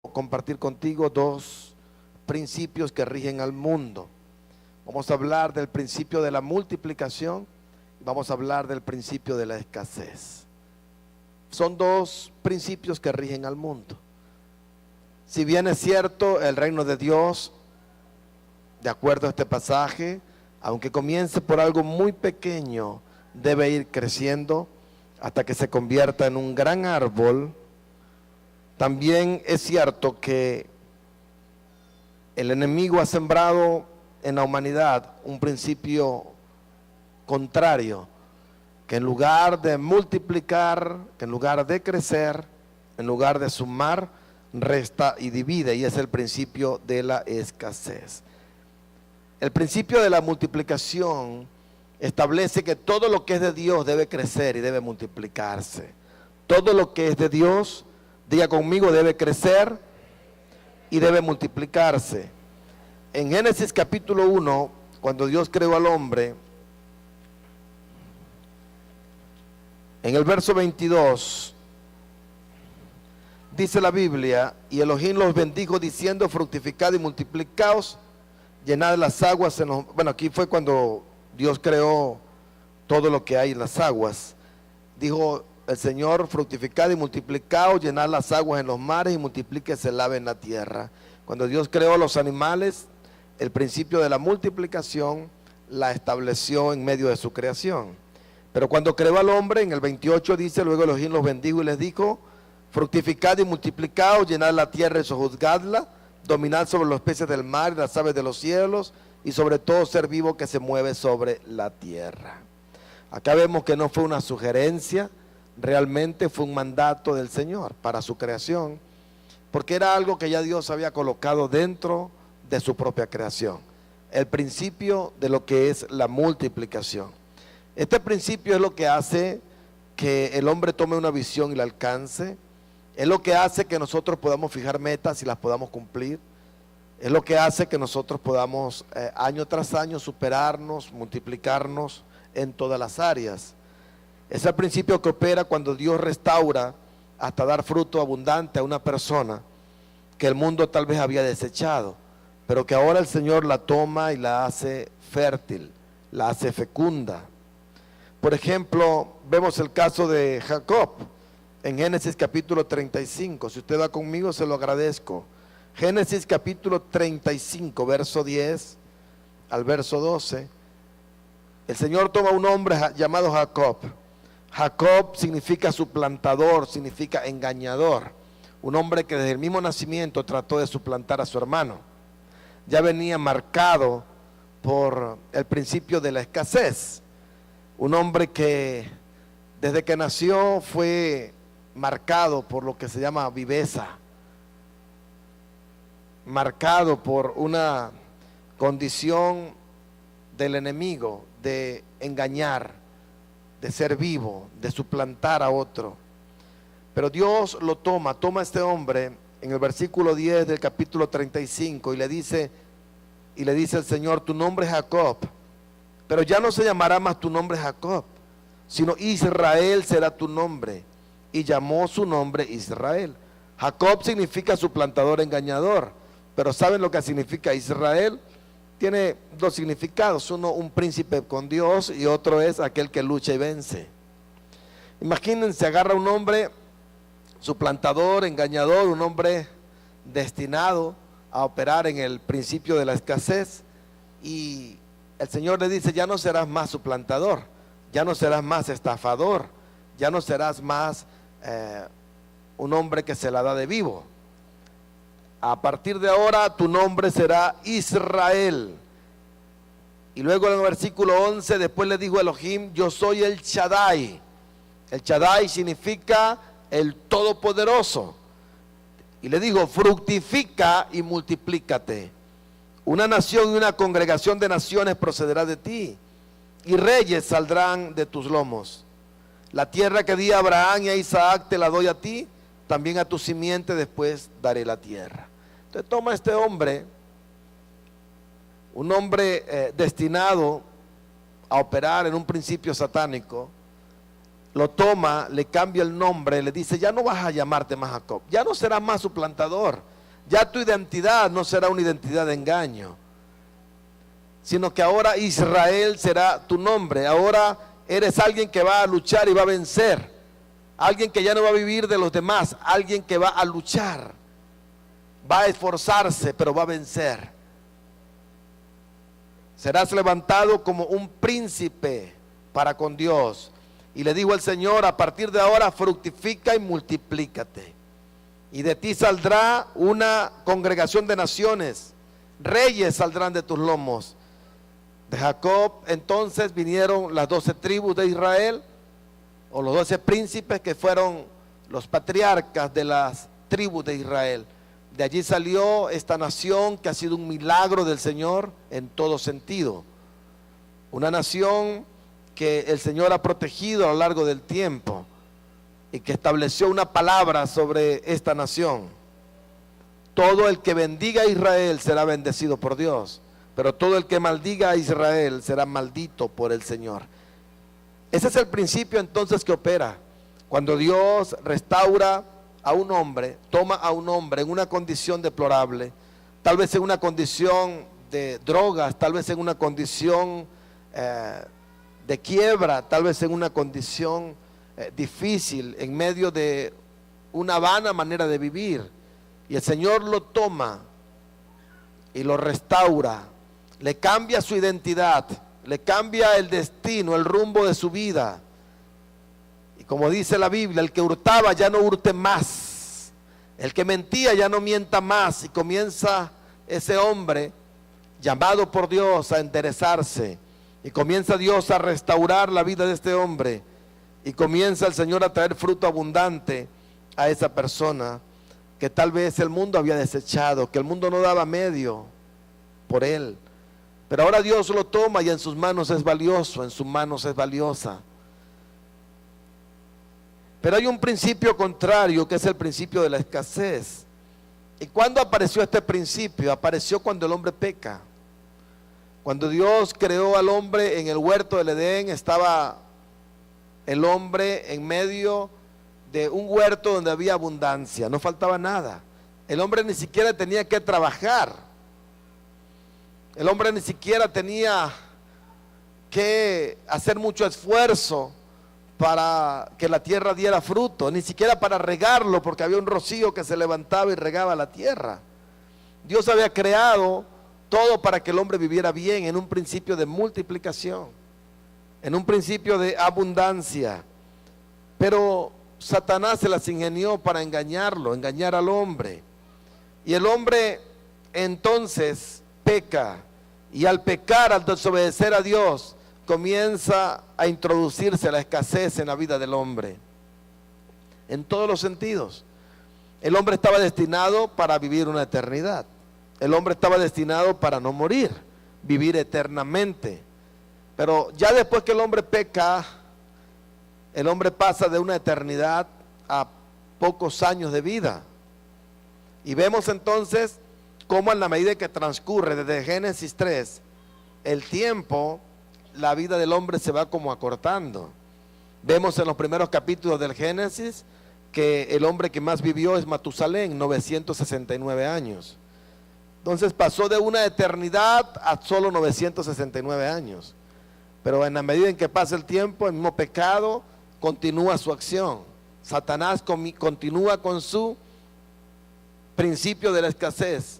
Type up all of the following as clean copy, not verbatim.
compartir contigo dos principios que rigen al mundo. Vamos a hablar del principio de la multiplicación y vamos a hablar del principio de la escasez. Son dos principios que rigen al mundo. Si bien es cierto, el reino de Dios, de acuerdo a este pasaje, aunque comience por algo muy pequeño, debe ir creciendo hasta que se convierta en un gran árbol. También es cierto que el enemigo ha sembrado en la humanidad un principio contrario, que en lugar de multiplicar, que en lugar de crecer, en lugar de sumar, resta y divide, y es el principio de la escasez. El principio de la multiplicación establece que todo lo que es de Dios debe crecer y debe multiplicarse. Todo lo que es de Dios, diga conmigo, debe crecer y debe multiplicarse. En Génesis capítulo 1, cuando Dios creó al hombre, en el verso 22, dice la Biblia: y Elohim los bendijo diciendo, fructificad y multiplicaos, llenad las aguas en los... Bueno, aquí fue cuando Dios creó todo lo que hay en las aguas. Dijo el Señor: fructificad y multiplicaos, llenad las aguas en los mares y multiplíquese el ave en la tierra. Cuando Dios creó los animales, el principio de la multiplicación la estableció en medio de su creación. Pero cuando creó al hombre, en el 28 dice: luego Elohim los bendijo y les dijo, fructificad y multiplicaos, llenad la tierra y sojuzgadla, dominad sobre los peces del mar y las aves de los cielos, y sobre todo ser vivo que se mueve sobre la tierra. Acá vemos que no fue una sugerencia, realmente fue un mandato del Señor para su creación, porque era algo que ya Dios había colocado dentro de su propia creación. El principio de lo que es la multiplicación. Este principio es lo que hace que el hombre tome una visión y la alcance. Es lo que hace que nosotros podamos fijar metas y las podamos cumplir. Es lo que hace que nosotros podamos año tras año superarnos, multiplicarnos en todas las áreas. Es el principio que opera cuando Dios restaura hasta dar fruto abundante a una persona que el mundo tal vez había desechado, pero que ahora el Señor la toma y la hace fértil, la hace fecunda. Por ejemplo, vemos el caso de Jacob en Génesis capítulo 35. Si usted va conmigo, se lo agradezco. Génesis capítulo 35, verso 10 al verso 12. El Señor toma un hombre llamado Jacob. Jacob significa suplantador, significa engañador. Un hombre que desde el mismo nacimiento trató de suplantar a su hermano. Ya venía marcado por el principio de la escasez. Un hombre que desde que nació fue marcado por lo que se llama viveza, marcado por una condición del enemigo de engañar, de ser vivo, de suplantar a otro. Pero Dios lo toma a este hombre en el versículo 10 del capítulo 35 y le dice el Señor: tu nombre es Jacob, pero ya no se llamará más tu nombre Jacob, sino Israel será tu nombre. Y llamó su nombre Israel. Jacob significa suplantador, engañador, pero ¿saben lo que significa Israel? Tiene dos significados: uno, un príncipe con Dios, y otro es aquel que lucha y vence. Imagínense, agarra un hombre suplantador, engañador, un hombre destinado a operar en el principio de la escasez, y el Señor le dice: ya no serás más suplantador, ya no serás más estafador, ya no serás más un hombre que se la da de vivo. A partir de ahora tu nombre será Israel. Y luego en el versículo 11, después le dijo Elohim: yo soy el Shaddai. El Shaddai significa el Todopoderoso. Y le digo: fructifica y multiplícate. Una nación y una congregación de naciones procederá de ti, y reyes saldrán de tus lomos. La tierra que di a Abraham y a Isaac te la doy a ti, también a tu simiente después daré la tierra. Entonces toma este hombre, un hombre destinado a operar en un principio satánico, lo toma, le cambia el nombre, le dice, ya no vas a llamarte más Jacob, ya no serás más suplantador, ya tu identidad no será una identidad de engaño, sino que ahora Israel será tu nombre. Ahora eres alguien que va a luchar y va a vencer, alguien que ya no va a vivir de los demás, alguien que va a luchar, va a esforzarse, pero va a vencer. Serás levantado como un príncipe para con Dios. Y le dijo el Señor, a partir de ahora fructifica y multiplícate, y de ti saldrá una congregación de naciones, reyes saldrán de tus lomos. De Jacob entonces vinieron las 12 tribus de Israel, o los 12 príncipes que fueron los patriarcas de las tribus de Israel. De allí salió esta nación que ha sido un milagro del Señor en todo sentido. Una nación que el Señor ha protegido a lo largo del tiempo y que estableció una palabra sobre esta nación. Todo el que bendiga a Israel será bendecido por Dios, pero todo el que maldiga a Israel será maldito por el Señor. Ese es el principio entonces que opera cuando Dios restaura a un hombre, toma a un hombre en una condición deplorable, tal vez en una condición de drogas, tal vez en una condición de quiebra, tal vez en una condición difícil, en medio de una vana manera de vivir, y el Señor lo toma y lo restaura, le cambia su identidad, le cambia el destino, el rumbo de su vida. Y como dice la Biblia, el que hurtaba ya no hurte más, el que mentía ya no mienta más, y comienza ese hombre llamado por Dios a enderezarse, y comienza Dios a restaurar la vida de este hombre, y comienza el Señor a traer fruto abundante a esa persona que tal vez el mundo había desechado, que el mundo no daba medio por él, pero ahora Dios lo toma y en sus manos es valioso, en sus manos es valiosa. Pero hay un principio contrario, que es el principio de la escasez. ¿Y cuándo apareció este principio? Apareció cuando el hombre peca. Cuando Dios creó al hombre en el huerto del Edén, estaba el hombre en medio de un huerto donde había abundancia, no faltaba nada. El hombre ni siquiera tenía que trabajar. El hombre ni siquiera tenía que hacer mucho esfuerzo para que la tierra diera fruto, ni siquiera para regarlo, porque había un rocío que se levantaba y regaba la tierra. Dios había creado todo para que el hombre viviera bien, en un principio de multiplicación, en un principio de abundancia. Pero Satanás se las ingenió para engañarlo, engañar al hombre. Y el hombre entonces peca, y al pecar, al desobedecer a Dios, comienza a introducirse la escasez en la vida del hombre, en todos los sentidos. El hombre estaba destinado para vivir una eternidad. El hombre estaba destinado para no morir, vivir eternamente. Pero ya después que el hombre peca, el hombre pasa de una eternidad a pocos años de vida. Y vemos entonces cómo en la medida que transcurre desde Génesis 3, el tiempo, la vida del hombre se va como acortando. Vemos en los primeros capítulos del Génesis que el hombre que más vivió es Matusalén, 969 años. Entonces pasó de una eternidad a solo 969 años. Pero en la medida en que pasa el tiempo, el mismo pecado continúa su acción. Satanás continúa con su principio de la escasez,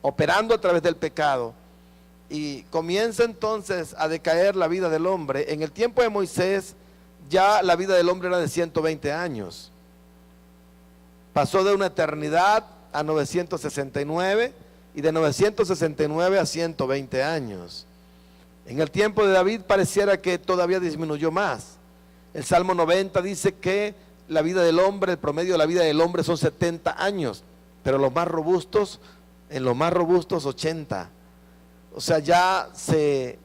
operando a través del pecado. Y comienza entonces a decaer la vida del hombre. En el tiempo de Moisés ya la vida del hombre era de 120 años. Pasó de una eternidad a 969 y de 969 a 120 años. En el tiempo de David pareciera que todavía disminuyó más. El Salmo 90 dice que la vida del hombre, el promedio de la vida del hombre son 70 años, pero los más robustos, en los más robustos 80. O sea, ya se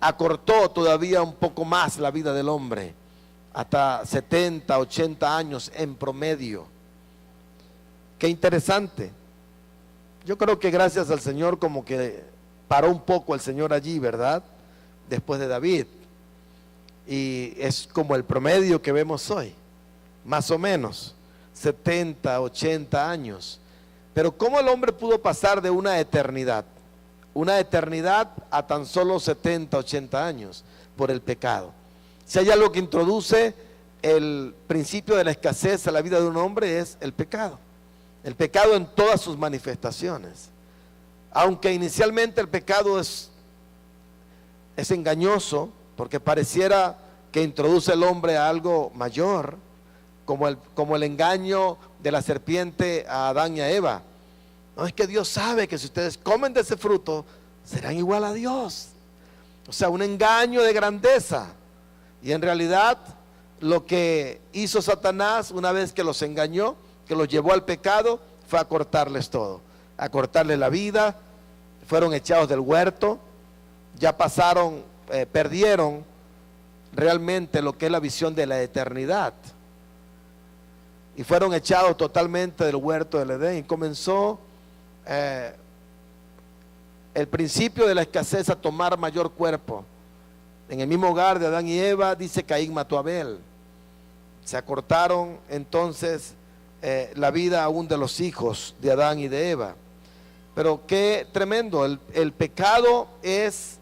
acortó todavía un poco más la vida del hombre, hasta 70, 80 años en promedio. Qué interesante. Yo creo que gracias al Señor como que paró un poco el Señor allí, ¿verdad? Después de David. y es como el promedio que vemos hoy, más o menos, 70, 80 años. Pero ¿cómo el hombre pudo pasar de una eternidad a tan solo 70, 80 años? Por el pecado. Si hay algo que introduce el principio de la escasez a la vida de un hombre, es el pecado. El pecado en todas sus manifestaciones. Aunque inicialmente el pecado es engañoso, porque pareciera que introduce al hombre a algo mayor, como el engaño de la serpiente a Adán y a Eva. No, es que Dios sabe que si ustedes comen de ese fruto, serán igual a Dios. O sea, un engaño de grandeza. Y en realidad, lo que hizo Satanás una vez que los engañó, que los llevó al pecado, fue a cortarles todo, a cortarles la vida. Fueron echados del huerto, ya pasaron, perdieron realmente lo que es la visión de la eternidad. Y fueron echados totalmente del huerto del Edén. Y comenzó el principio de la escasez a tomar mayor cuerpo. En el mismo hogar de Adán y Eva, dice Caín mató a Abel. Se acortaron entonces la vida aún de los hijos de Adán y de Eva. Pero qué tremendo, el pecado es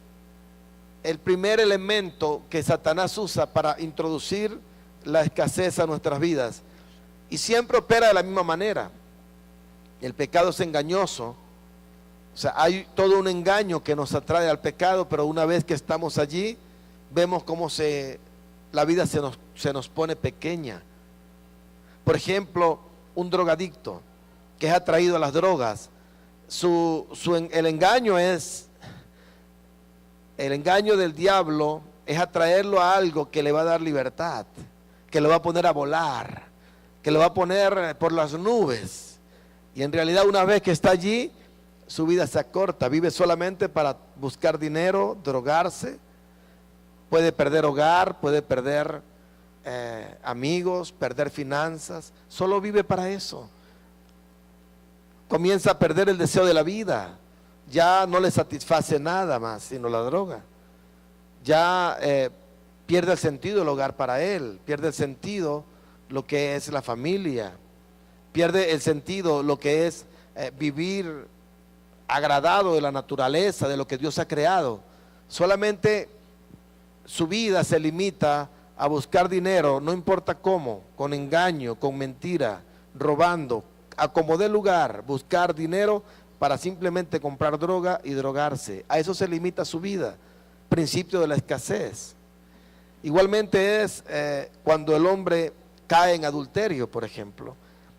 el primer elemento que Satanás usa para introducir la escasez a nuestras vidas. Y siempre opera de la misma manera. El pecado es engañoso. O sea, hay todo un engaño que nos atrae al pecado, pero una vez que estamos allí, vemos cómo la vida se nos pone pequeña. Por ejemplo, un drogadicto que es atraído a las drogas, el engaño del diablo es atraerlo a algo que le va a dar libertad, que lo va a poner a volar, que lo va a poner por las nubes. Y en realidad, una vez que está allí, su vida se acorta, vive solamente para buscar dinero, drogarse, puede perder hogar, puede perder amigos, perder finanzas, solo vive para eso. Comienza a perder el deseo de la vida, ya no le satisface nada más sino la droga. Ya pierde el sentido el hogar para él, pierde el sentido lo que es la familia, pierde el sentido lo que es vivir agradado de la naturaleza, de lo que Dios ha creado. Solamente su vida se limita a buscar dinero, no importa cómo, con engaño, con mentira, robando, a como dé lugar, buscar dinero para simplemente comprar droga y drogarse. A eso se limita su vida, principio de la escasez. Igualmente es cuando el hombre cae en adulterio, por ejemplo.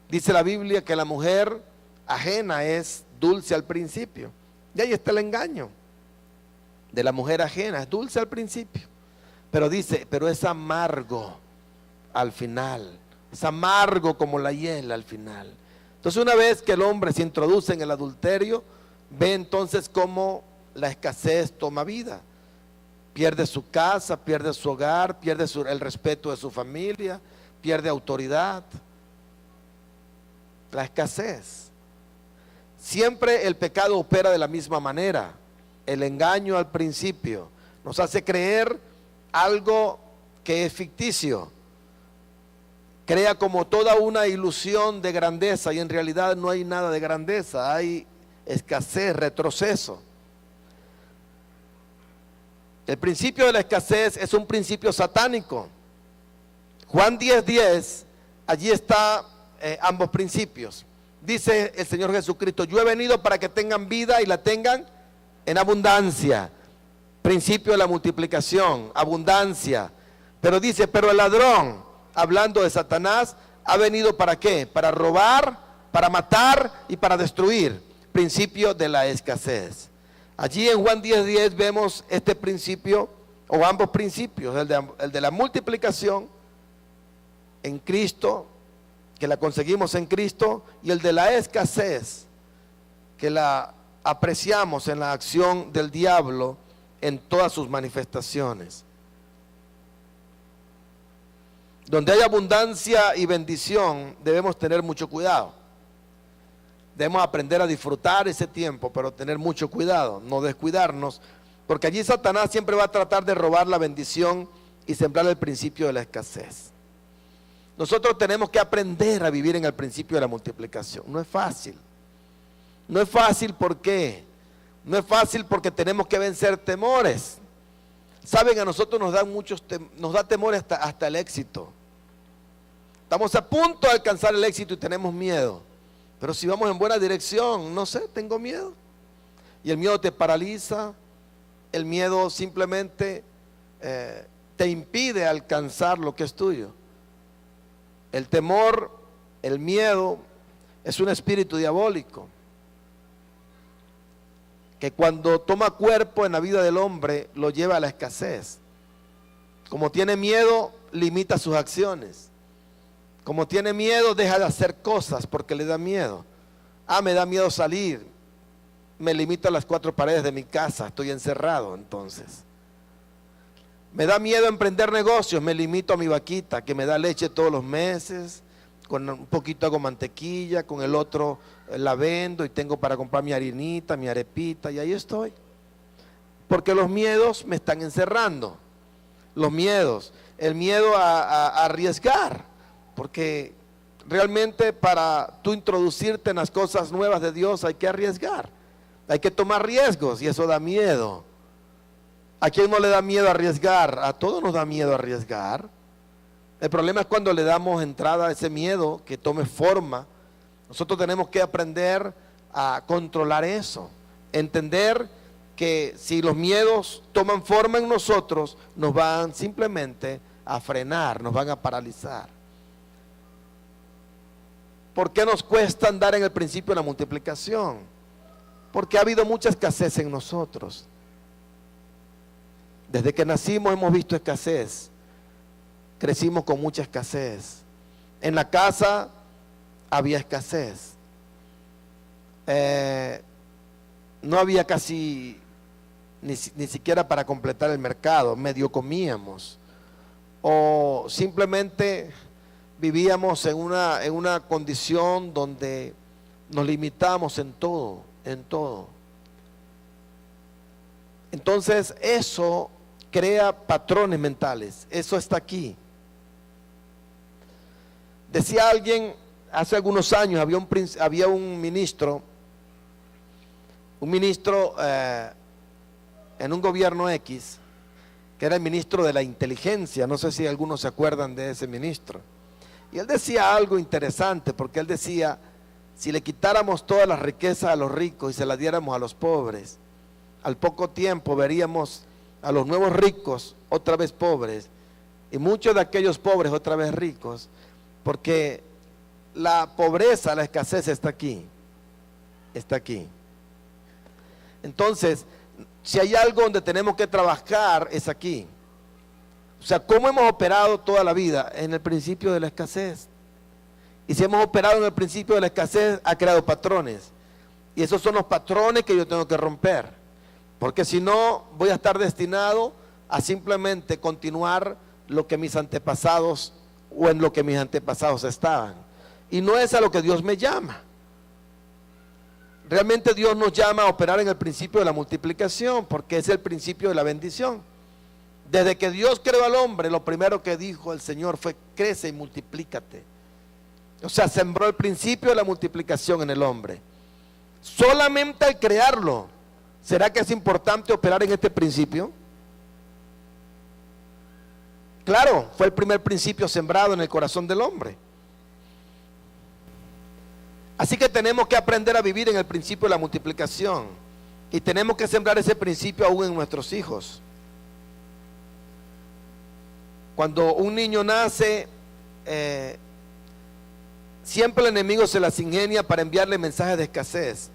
Dice la Biblia que la mujer ajena es dulce al principio. Y ahí está el engaño de la mujer ajena, es dulce al principio. Pero dice, pero es amargo al final, es amargo como la hiel al final. Entonces, una vez que el hombre se introduce en el adulterio, ve entonces cómo la escasez toma vida. Pierde su casa, pierde su hogar, pierde el respeto de su familia, pierde autoridad. La escasez. Siempre el pecado opera de la misma manera. El engaño al principio nos hace creer algo que es ficticio. Crea como toda una ilusión de grandeza y en realidad no hay nada de grandeza, hay escasez, retroceso. El principio de la escasez es un principio satánico. Juan 10:10, allí está ambos principios. Dice el Señor Jesucristo, yo he venido para que tengan vida y la tengan en abundancia. Principio de la multiplicación, abundancia. Pero dice, pero el ladrón, hablando de Satanás, ha venido ¿para qué? Para robar, para matar y para destruir. Principio de la escasez. Allí en Juan 10:10 vemos este principio, o ambos principios, el de la multiplicación en Cristo, que la conseguimos en Cristo, y el de la escasez, que la apreciamos en la acción del diablo en todas sus manifestaciones. Donde hay abundancia y bendición, debemos tener mucho cuidado. Debemos aprender a disfrutar ese tiempo, pero tener mucho cuidado, no descuidarnos, porque allí Satanás siempre va a tratar de robar la bendición y sembrar el principio de la escasez. Nosotros tenemos que aprender a vivir en el principio de la multiplicación. No es fácil. No es fácil, ¿por qué? No es fácil porque tenemos que vencer temores. Saben, a nosotros nos da temor hasta el éxito. Estamos a punto de alcanzar el éxito y tenemos miedo. Pero si vamos en buena dirección, no sé, tengo miedo. Y el miedo te paraliza. El miedo simplemente te impide alcanzar lo que es tuyo. El temor, el miedo, es un espíritu diabólico que cuando toma cuerpo en la vida del hombre lo lleva a la escasez. Como tiene miedo, limita sus acciones. Como tiene miedo, deja de hacer cosas porque le da miedo. Me da miedo salir. Me limito a las 4 paredes de mi casa, estoy encerrado entonces. Me da miedo emprender negocios, me limito a mi vaquita que me da leche todos los meses, con un poquito hago mantequilla, con el otro la vendo y tengo para comprar mi harinita, mi arepita y ahí estoy. Porque los miedos me están encerrando, los miedos, el miedo a arriesgar, porque realmente para tú introducirte en las cosas nuevas de Dios hay que arriesgar, hay que tomar riesgos y eso da miedo. ¿A quién no le da miedo arriesgar? A todos nos da miedo arriesgar. El problema es cuando le damos entrada a ese miedo que tome forma. Nosotros tenemos que aprender a controlar eso, entender que si los miedos toman forma en nosotros, nos van simplemente a frenar, nos van a paralizar. ¿Por qué nos cuesta andar en el principio de la multiplicación? Porque ha habido mucha escasez en nosotros. Desde que nacimos hemos visto escasez, crecimos con mucha escasez. En la casa había escasez, no había casi ni siquiera para completar el mercado, medio comíamos, o simplemente vivíamos en una condición donde nos limitamos en todo, en todo. Entonces eso crea patrones mentales, eso está aquí. Decía alguien, hace algunos años había un ministro en un gobierno X, que era el ministro de la inteligencia, no sé si algunos se acuerdan de ese ministro. Y él decía algo interesante, porque él decía, si le quitáramos todas las riquezas a los ricos y se las diéramos a los pobres, al poco tiempo veríamos a los nuevos ricos otra vez pobres y muchos de aquellos pobres otra vez ricos, porque la pobreza, la escasez está aquí, está aquí. Entonces, si hay algo donde tenemos que trabajar es aquí. O sea, ¿cómo hemos operado toda la vida? En el principio de la escasez. Y si hemos operado en el principio de la escasez, ha creado patrones. Y esos son los patrones que yo tengo que romper. Porque si no, voy a estar destinado a simplemente continuar lo que mis antepasados o en lo que mis antepasados estaban. Y no es a lo que Dios me llama. Realmente Dios nos llama a operar en el principio de la multiplicación, porque es el principio de la bendición. Desde que Dios creó al hombre, lo primero que dijo el Señor fue: crece y multiplícate. O sea, sembró el principio de la multiplicación en el hombre. Solamente al crearlo, ¿será que es importante operar en este principio? Claro, fue el primer principio sembrado en el corazón del hombre. Así que tenemos que aprender a vivir en el principio de la multiplicación. Y tenemos que sembrar ese principio aún en nuestros hijos. Cuando un niño nace, siempre el enemigo se las ingenia para enviarle mensajes de escasez.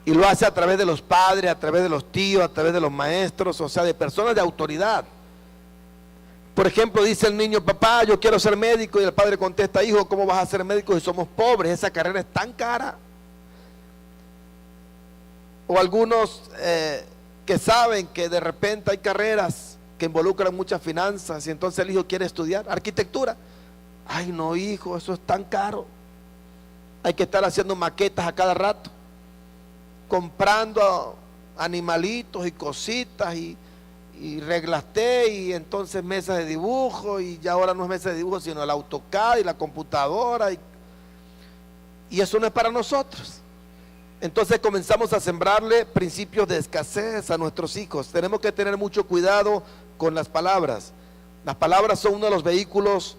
Y lo hace a través de los padres, a través de los tíos, a través de los maestros, o sea, de personas de autoridad. Por ejemplo, dice el niño: papá, yo quiero ser médico. Y el padre contesta: hijo, ¿cómo vas a ser médico si somos pobres? Esa carrera es tan cara. O algunos que saben que de repente hay carreras que involucran muchas finanzas y entonces el hijo quiere estudiar arquitectura. Ay, no, hijo, eso es tan caro. Hay que estar haciendo maquetas a cada rato, comprando animalitos y cositas y y reglas T, y entonces mesas de dibujo, y ya ahora no es mesa de dibujo sino el AutoCAD y la computadora, y eso no es para nosotros. Entonces comenzamos a sembrarle principios de escasez a nuestros hijos. Tenemos que tener mucho cuidado con las palabras. Las palabras son uno de los vehículos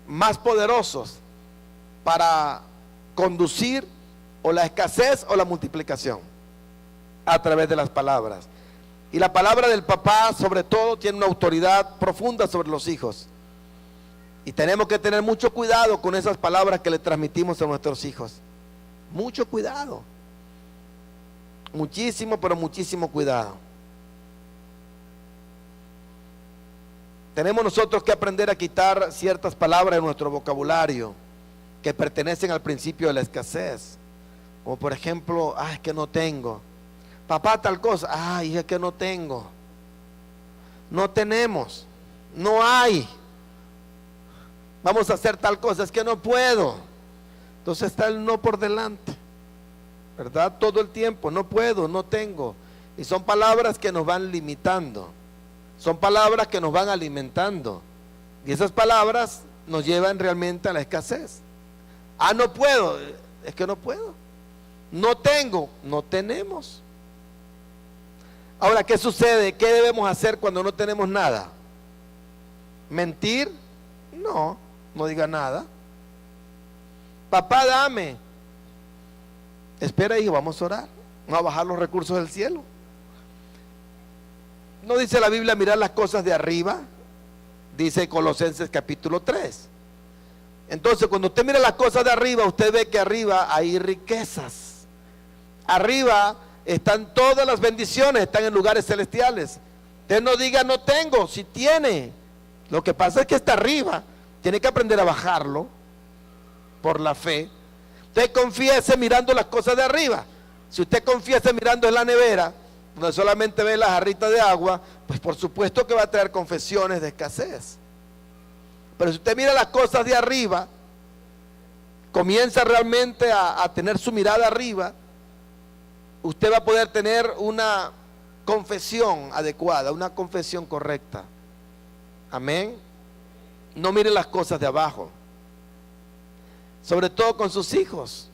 más poderosos para conducir o la escasez o la multiplicación, a través de las palabras. Y la palabra del papá sobre todo tiene una autoridad profunda sobre los hijos, y tenemos que tener mucho cuidado con esas palabras que le transmitimos a nuestros hijos. Mucho cuidado, muchísimo, pero muchísimo cuidado. Tenemos nosotros que aprender a quitar ciertas palabras de nuestro vocabulario que pertenecen al principio de la escasez, como por ejemplo, es que no tengo. Papá, tal cosa, es que no tengo. No tenemos, no hay. Vamos a hacer tal cosa, es que no puedo. Entonces está el no por delante, ¿verdad? Todo el tiempo, no puedo, no tengo. Y son palabras que nos van limitando, son palabras que nos van alimentando, y esas palabras nos llevan realmente a la escasez. No puedo, es que no puedo. No tengo, no tenemos. Ahora, ¿qué sucede? ¿Qué debemos hacer cuando no tenemos nada? ¿Mentir? No diga nada. Papá, dame. Espera, hijo, vamos a orar. Vamos a bajar los recursos del cielo. ¿No dice la Biblia mirar las cosas de arriba? Dice Colosenses capítulo 3. Entonces, cuando usted mira las cosas de arriba, usted ve que arriba hay riquezas. Arriba están todas las bendiciones, están en lugares celestiales. Usted no diga no tengo, si tiene. Lo que pasa es que está arriba, tiene que aprender a bajarlo por la fe. Usted confiese mirando las cosas de arriba. Si usted confiese mirando en la nevera, donde solamente ve las jarritas de agua, pues por supuesto que va a traer confesiones de escasez. Pero si usted mira las cosas de arriba, comienza realmente a tener su mirada arriba, usted va a poder tener una confesión adecuada, una confesión correcta. Amén. No mire las cosas de abajo, sobre todo con sus hijos.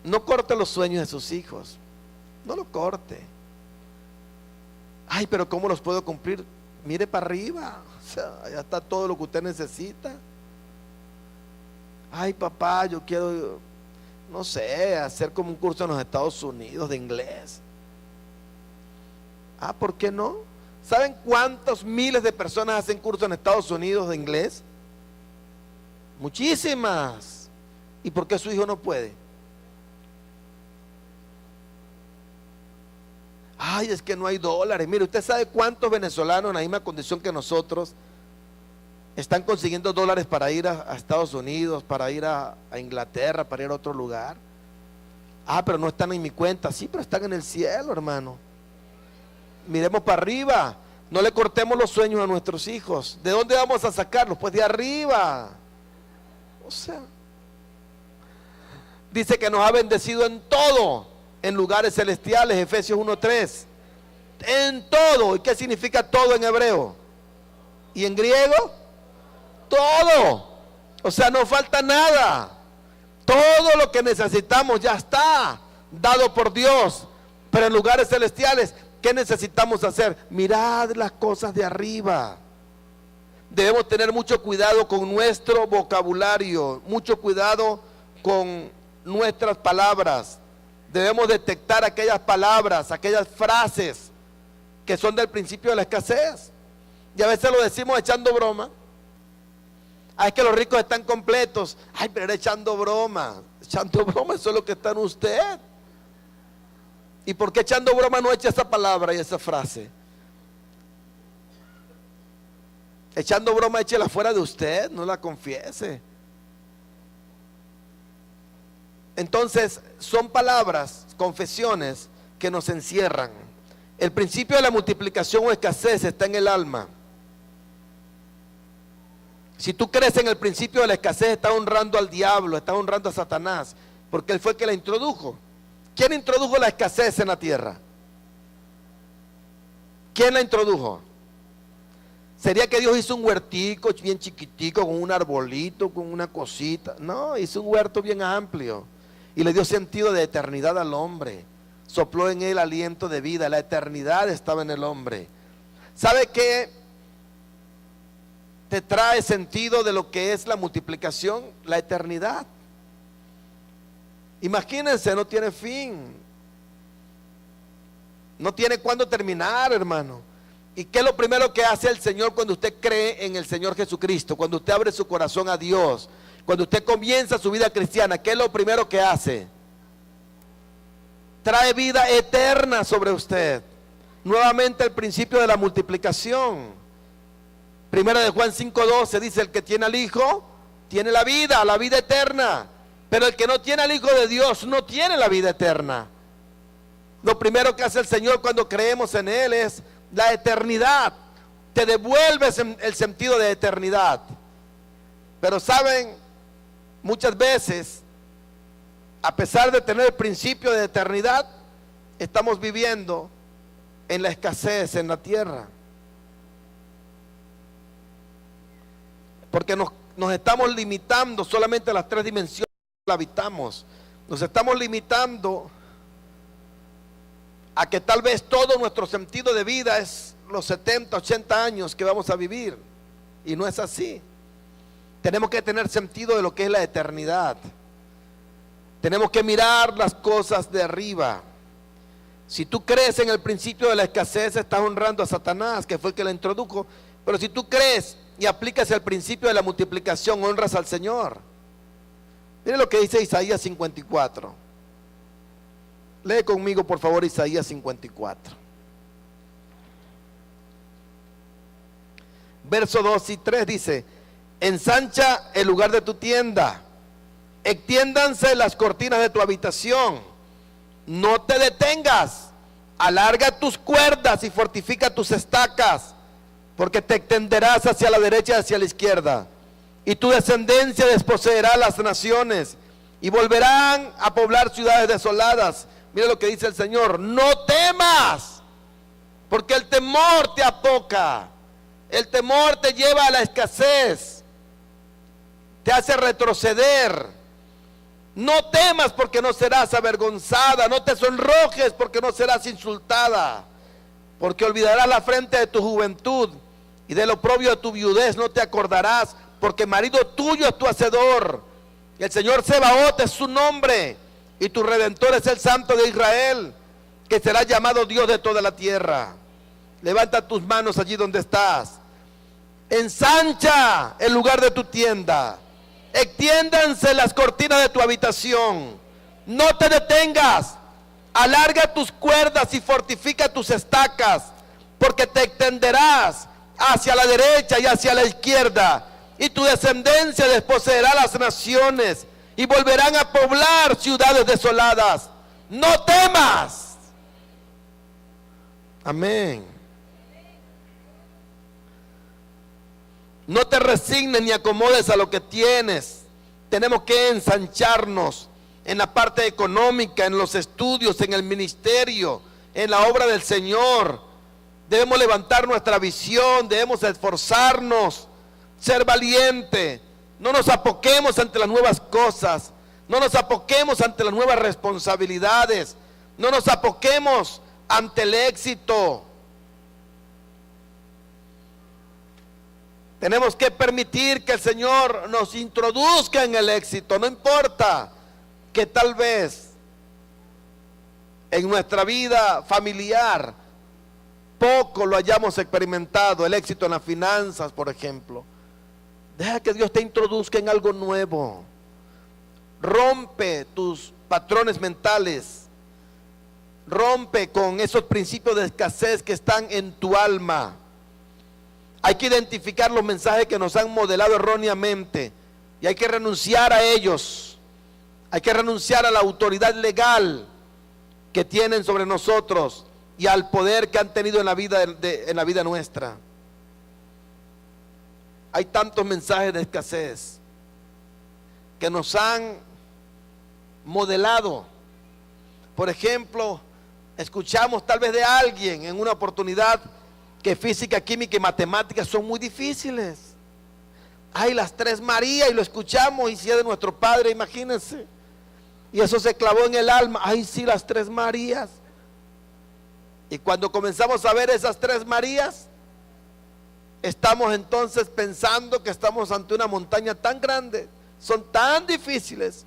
No corte los sueños de sus hijos, no lo corte. Pero ¿cómo los puedo cumplir? Mire para arriba, o sea, allá está todo lo que usted necesita. Papá, yo quiero, no sé, hacer como un curso en los Estados Unidos de inglés. ¿Por qué no? ¿Saben cuántos miles de personas hacen cursos en Estados Unidos de inglés? Muchísimas. ¿Y por qué su hijo no puede? Es que no hay dólares. Mire, ¿usted sabe cuántos venezolanos en la misma condición que nosotros están consiguiendo dólares para ir a Estados Unidos, para ir a Inglaterra, para ir a otro lugar? Pero no están en mi cuenta. Sí, pero están en el cielo, hermano. Miremos para arriba. No le cortemos los sueños a nuestros hijos. ¿De dónde vamos a sacarlos? Pues de arriba. O sea, dice que nos ha bendecido en todo, en lugares celestiales, Efesios 1:3. En todo. ¿Y qué significa todo en hebreo? ¿Y en griego? Todo. O sea, no falta nada. Todo lo que necesitamos ya está dado por Dios. Pero en lugares celestiales, ¿qué necesitamos hacer? Mirad las cosas de arriba. Debemos tener mucho cuidado con nuestro vocabulario, mucho cuidado con nuestras palabras. Debemos detectar aquellas palabras, aquellas frases que son del principio de la escasez. Y a veces lo decimos echando broma. Es que los ricos están completos. Pero era echando broma. Echando broma, eso es lo que está en usted. ¿Y por qué echando broma no echa esa palabra y esa frase? Echando broma, échela fuera de usted, no la confiese. Entonces, son palabras, confesiones que nos encierran. El principio de la multiplicación o escasez está en el alma. Si tú crees en el principio de la escasez, estás honrando al diablo, estás honrando a Satanás, porque él fue el que la introdujo. ¿Quién introdujo la escasez en la tierra? ¿Quién la introdujo? ¿Sería que Dios hizo un huertico bien chiquitico, con un arbolito, con una cosita? No, hizo un huerto bien amplio y le dio sentido de eternidad al hombre. Sopló en él aliento de vida, la eternidad estaba en el hombre. ¿Sabe qué te trae sentido de lo que es la multiplicación? La eternidad. Imagínense, no tiene fin. No tiene cuándo terminar, hermano. ¿Y qué es lo primero que hace el Señor cuando usted cree en el Señor Jesucristo? Cuando usted abre su corazón a Dios, cuando usted comienza su vida cristiana, ¿qué es lo primero que hace? Trae vida eterna sobre usted. Nuevamente el principio de la multiplicación. Primera de Juan 5:12 dice: el que tiene al Hijo tiene la vida eterna. Pero el que no tiene al Hijo de Dios no tiene la vida eterna. Lo primero que hace el Señor cuando creemos en Él es la eternidad. Te devuelves el sentido de eternidad. Pero saben, muchas veces, a pesar de tener el principio de eternidad, estamos viviendo en la escasez en la tierra. Porque nos estamos limitando solamente a las 3 dimensiones que habitamos. Nos estamos limitando a que tal vez todo nuestro sentido de vida es los 70, 80 años que vamos a vivir. Y no es así. Tenemos que tener sentido de lo que es la eternidad. Tenemos que mirar las cosas de arriba. Si tú crees en el principio de la escasez, estás honrando a Satanás, que fue el que la introdujo. Pero si tú crees y aplicas el principio de la multiplicación, honras al Señor. Mire lo que dice Isaías 54. Lee conmigo, por favor, Isaías 54. Verso 2 y 3 dice: ensancha el lugar de tu tienda, extiéndanse las cortinas de tu habitación, no te detengas, alarga tus cuerdas y fortifica tus estacas, porque te extenderás hacia la derecha y hacia la izquierda, y tu descendencia desposeerá las naciones, y volverán a poblar ciudades desoladas. Mira lo que dice el Señor: no temas, porque el temor te apoca, el temor te lleva a la escasez, te hace retroceder. No temas porque no serás avergonzada, no te sonrojes porque no serás insultada, porque olvidarás la frente de tu juventud y del oprobio de tu viudez no te acordarás, porque marido tuyo es tu hacedor. El Señor Sebaot es su nombre, y tu Redentor es el Santo de Israel, que será llamado Dios de toda la tierra. Levanta tus manos allí donde estás. Ensancha el lugar de tu tienda, extiéndanse las cortinas de tu habitación, no te detengas, alarga tus cuerdas y fortifica tus estacas, porque te extenderás hacia la derecha y hacia la izquierda, y tu descendencia desposeerá las naciones, y volverán a poblar ciudades desoladas. No temas. Amén. No te resignes ni acomodes a lo que tienes. Tenemos que ensancharnos en la parte económica, en los estudios, en el ministerio, en la obra del Señor. Debemos levantar nuestra visión, debemos esforzarnos, ser valiente. No nos apoquemos ante las nuevas cosas, no nos apoquemos ante las nuevas responsabilidades, no nos apoquemos ante el éxito. Tenemos que permitir que el Señor nos introduzca en el éxito. No importa que tal vez en nuestra vida familiar poco lo hayamos experimentado, el éxito en las finanzas, por ejemplo. Deja que Dios te introduzca en algo nuevo. Rompe tus patrones mentales. Rompe con esos principios de escasez que están en tu alma. Hay que identificar los mensajes que nos han modelado erróneamente y hay que renunciar a ellos. Hay que renunciar a la autoridad legal que tienen sobre nosotros y al poder que han tenido en la vida nuestra. Hay tantos mensajes de escasez que nos han modelado. Por ejemplo, escuchamos tal vez de alguien en una oportunidad que física, química y matemáticas son muy difíciles. Ay, las tres Marías, y lo escuchamos, y si es de nuestro Padre, imagínense. Y eso se clavó en el alma. Ay, sí, las tres Marías. Y cuando comenzamos a ver esas tres Marías, estamos entonces pensando que estamos ante una montaña tan grande, son tan difíciles.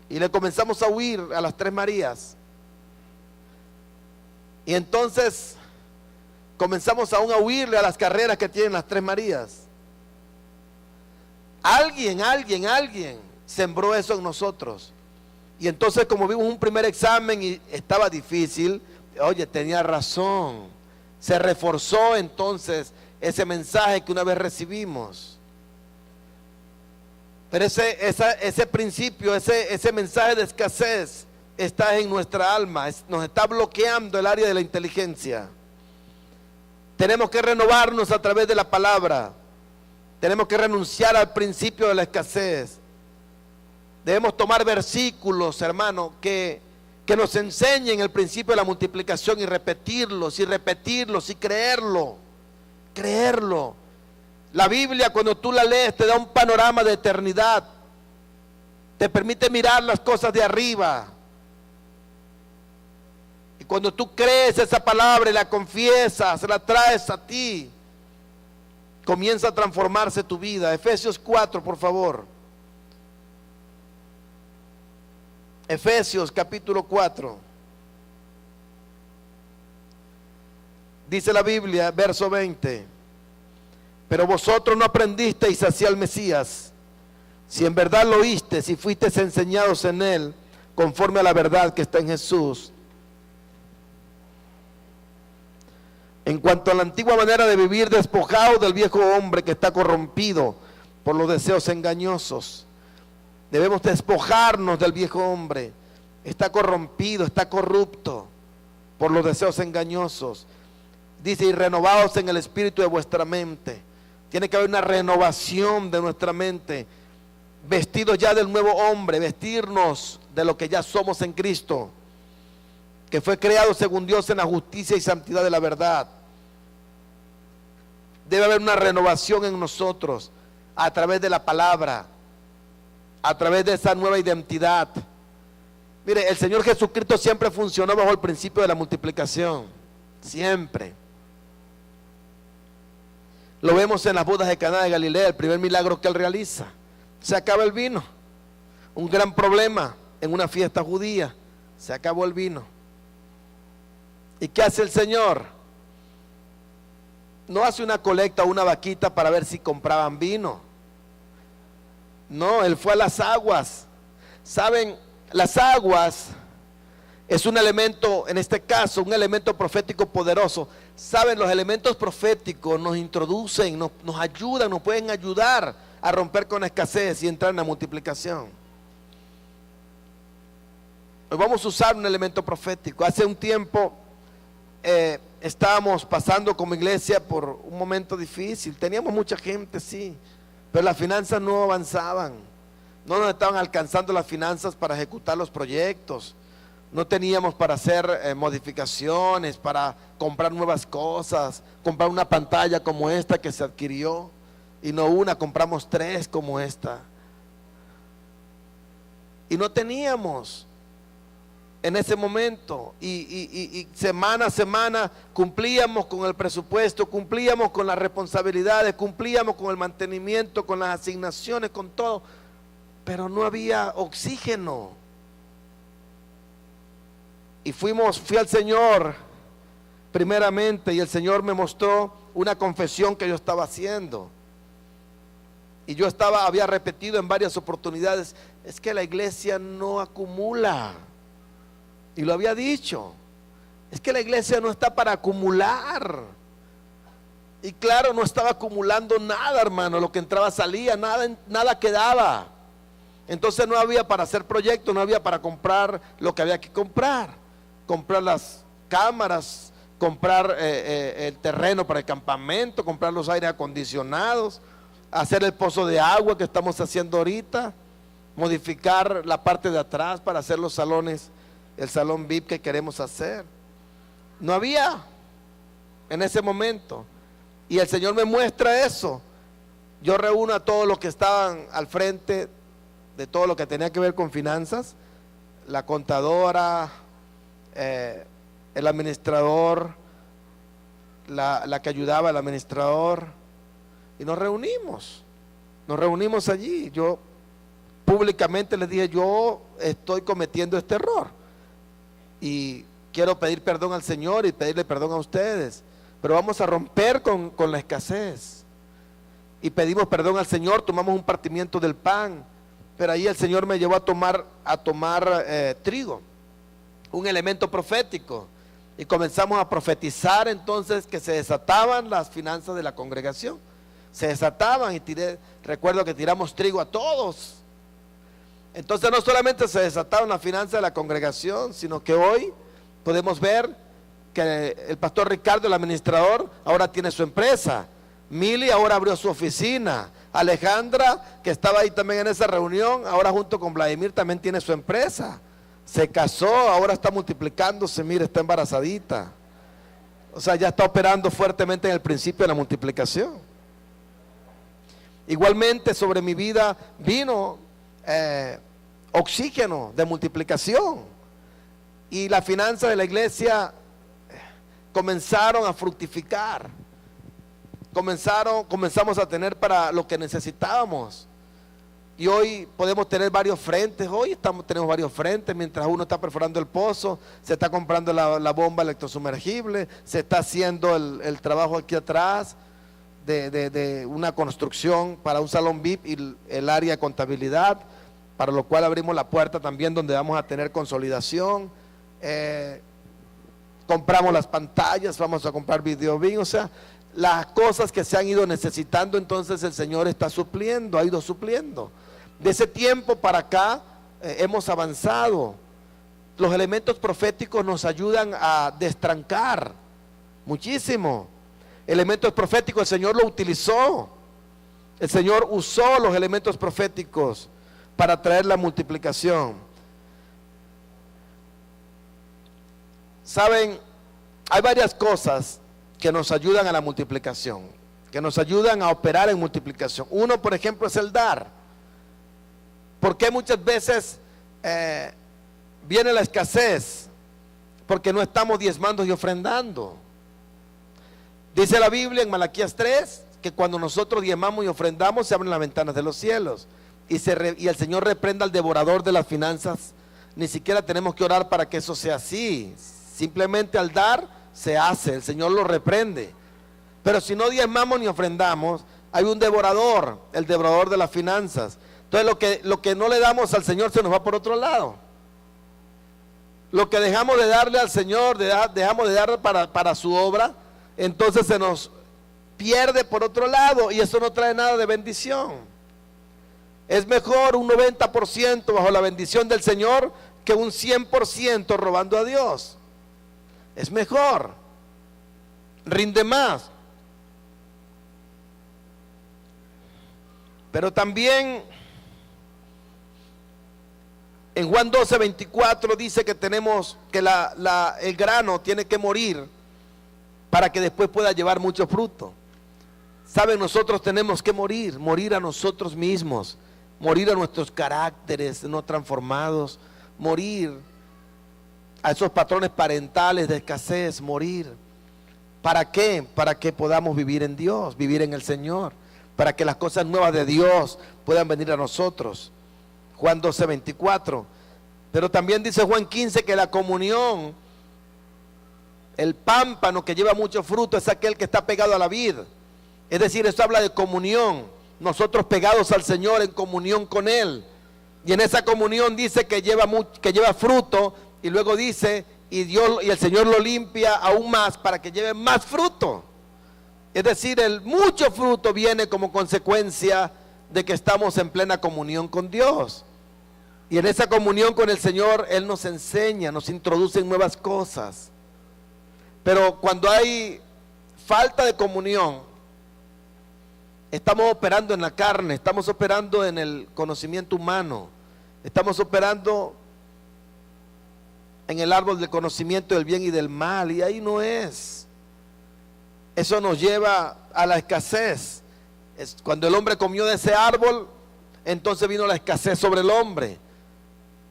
Y le comenzamos a huir a las tres Marías. Y entonces comenzamos aún a huirle a las carreras que tienen las tres Marías. Alguien sembró eso en nosotros. Y entonces, como vimos un primer examen y estaba difícil, oye, tenía razón. Se reforzó entonces ese mensaje que una vez recibimos. Pero ese principio, ese mensaje de escasez está en nuestra alma, nos está bloqueando el área de la inteligencia. Tenemos que renovarnos a través de la palabra. Tenemos que renunciar al principio de la escasez. Debemos tomar versículos, hermano, que nos enseñen el principio de la multiplicación y repetirlos y creerlo. La Biblia, cuando tú la lees, te da un panorama de eternidad. Te permite mirar las cosas de arriba. Y cuando tú crees esa palabra y la confiesas, la traes a ti, comienza a transformarse tu vida. Efesios 4, por favor. Efesios capítulo 4. Dice la Biblia, verso 20: pero vosotros no aprendisteis así al Mesías, si en verdad lo oíste, si fuisteis enseñados en él, conforme a la verdad que está en Jesús. En cuanto a la antigua manera de vivir, despojados del viejo hombre que está corrompido por los deseos engañosos. Debemos despojarnos del viejo hombre. Está corrompido, está corrupto por los deseos engañosos. Dice, y renovados en el espíritu de vuestra mente. Tiene que haber una renovación de nuestra mente. Vestidos ya del nuevo hombre, vestirnos de lo que ya somos en Cristo, que fue creado según Dios en la justicia y santidad de la verdad. Debe haber una renovación en nosotros a través de la palabra, a través de esa nueva identidad. Mire, el Señor Jesucristo siempre funcionó bajo el principio de la multiplicación, siempre. Lo vemos en las bodas de Caná de Galilea, el primer milagro que Él realiza. Se acaba el vino, un gran problema en una fiesta judía, se acabó el vino. ¿Y qué hace el Señor? No hace una colecta o una vaquita para ver si compraban vino. No, Él fue a las aguas. Saben, las aguas es un elemento, en este caso, un elemento profético poderoso. Saben, los elementos proféticos nos introducen, nos ayudan, nos pueden ayudar a romper con la escasez y entrar en la multiplicación. Hoy vamos a usar un elemento profético. Hace un tiempo estábamos pasando como iglesia por un momento difícil. Teníamos mucha gente, sí, pero las finanzas no avanzaban. No nos estaban alcanzando las finanzas para ejecutar los proyectos. No teníamos para hacer modificaciones, para comprar nuevas cosas, comprar una pantalla como esta que se adquirió. Y no una, compramos 3 como esta. Y no teníamos en ese momento. Y semana a semana cumplíamos con el presupuesto, cumplíamos con las responsabilidades, cumplíamos con el mantenimiento, con las asignaciones, con todo. Pero no había oxígeno. Y fui al Señor primeramente, y el Señor me mostró una confesión que yo estaba haciendo. Y yo había repetido en varias oportunidades, es que la iglesia no acumula. Y lo había dicho, es que la iglesia no está para acumular. Y claro, no estaba acumulando nada, hermano. Lo que entraba salía, nada quedaba. Entonces no había para hacer proyectos, no había para comprar lo que había que comprar. Comprar las cámaras, comprar el terreno para el campamento, comprar los aires acondicionados, hacer el pozo de agua que estamos haciendo ahorita, modificar la parte de atrás para hacer los salones, el salón VIP que queremos hacer. No había en ese momento. Y el Señor me muestra eso. Yo reúno a todos los que estaban al frente de todo lo que tenía que ver con finanzas, la contadora, el administrador, la que ayudaba al administrador, y nos reunimos allí. Yo públicamente les dije: yo estoy cometiendo este error y quiero pedir perdón al Señor y pedirle perdón a ustedes, pero vamos a romper con la escasez. Y pedimos perdón al Señor, tomamos un partimiento del pan, pero ahí el Señor me llevó a tomar trigo, un elemento profético, y comenzamos a profetizar entonces que se desataban las finanzas de la congregación, se desataban, y recuerdo que tiramos trigo a todos. Entonces no solamente se desataron las finanzas de la congregación, sino que hoy podemos ver que el pastor Ricardo, el administrador, ahora tiene su empresa. Mili ahora abrió su oficina. Alejandra, que estaba ahí también en esa reunión, ahora junto con Vladimir también tiene su empresa. Se casó, ahora está multiplicándose, mire, está embarazadita. O sea, ya está operando fuertemente en el principio de la multiplicación. Igualmente sobre mi vida vino oxígeno de multiplicación, y las finanzas de la iglesia comenzaron a fructificar. Comenzamos a tener para lo que necesitábamos, y hoy podemos tener varios frentes. Tenemos varios frentes. Mientras uno está perforando el pozo, se está comprando la bomba electrosumergible, se está haciendo el trabajo aquí atrás de una construcción para un salón VIP y el área de contabilidad, para lo cual abrimos la puerta también, donde vamos a tener consolidación. Compramos las pantallas, vamos a comprar videobin, o sea, las cosas que se han ido necesitando, entonces el Señor está supliendo, ha ido supliendo. De ese tiempo para acá hemos avanzado. Los elementos proféticos nos ayudan a destrancar muchísimo. Elementos proféticos el Señor lo utilizó. El Señor usó los elementos proféticos para traer la multiplicación. Saben, hay varias cosas que nos ayudan a la multiplicación, que nos ayudan a operar en multiplicación. Uno, por ejemplo, es el dar. ¿Por qué muchas veces viene la escasez? Porque no estamos diezmando y ofrendando. Dice la Biblia en Malaquías 3 que cuando nosotros diezmamos y ofrendamos, se abren las ventanas de los cielos, y el Señor reprenda al devorador de las finanzas. Ni siquiera tenemos que orar para que eso sea así. Simplemente al dar se hace, el Señor lo reprende. Pero si no diezmamos ni ofrendamos, hay un devorador, el devorador de las finanzas. Entonces lo que no le damos al Señor se nos va por otro lado. Lo que dejamos de darle al Señor, dejamos de darle para su obra, entonces se nos pierde por otro lado, y eso no trae nada de bendición. Es mejor un 90% bajo la bendición del Señor que un 100% robando a Dios. Es mejor, rinde más. Pero también en Juan 12:24 dice que tenemos que el grano tiene que morir para que después pueda llevar mucho fruto. Saben, nosotros tenemos que morir a nosotros mismos, morir a nuestros caracteres no transformados, morir a esos patrones parentales de escasez, morir. ¿Para qué? Para que podamos vivir en Dios, vivir en el Señor, para que las cosas nuevas de Dios puedan venir a nosotros. Juan 12:24. Pero también dice Juan 15 que la comunión, el pámpano que lleva mucho fruto, es aquel que está pegado a la vid. Es decir, esto habla de comunión, nosotros pegados al Señor en comunión con Él. Y en esa comunión dice que lleva fruto, y luego dice, y el Señor lo limpia aún más para que lleve más fruto. Es decir, el mucho fruto viene como consecuencia de que estamos en plena comunión con Dios. Y en esa comunión con el Señor, Él nos enseña, nos introduce en nuevas cosas. Pero cuando hay falta de comunión, estamos operando en la carne, estamos operando en el conocimiento humano, estamos operando en el árbol del conocimiento del bien y del mal, y ahí no es. Eso nos lleva a la escasez. Cuando el hombre comió de ese árbol, entonces vino la escasez sobre el hombre.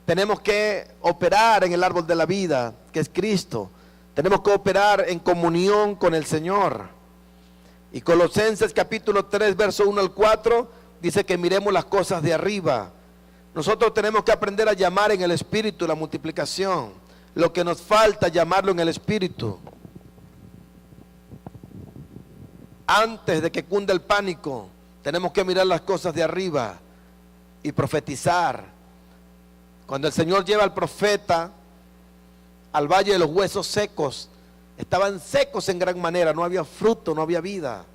Tenemos que operar en el árbol de la vida, que es Cristo. Tenemos que operar en comunión con el Señor. Y Colosenses capítulo 3, verso 1 al 4, dice que miremos las cosas de arriba. Nosotros tenemos que aprender a llamar en el Espíritu la multiplicación. Lo que nos falta, llamarlo en el Espíritu. Antes de que cunda el pánico, tenemos que mirar las cosas de arriba y profetizar. Cuando el Señor lleva al profeta al valle de los huesos secos, estaban secos en gran manera, no había fruto, no había vida.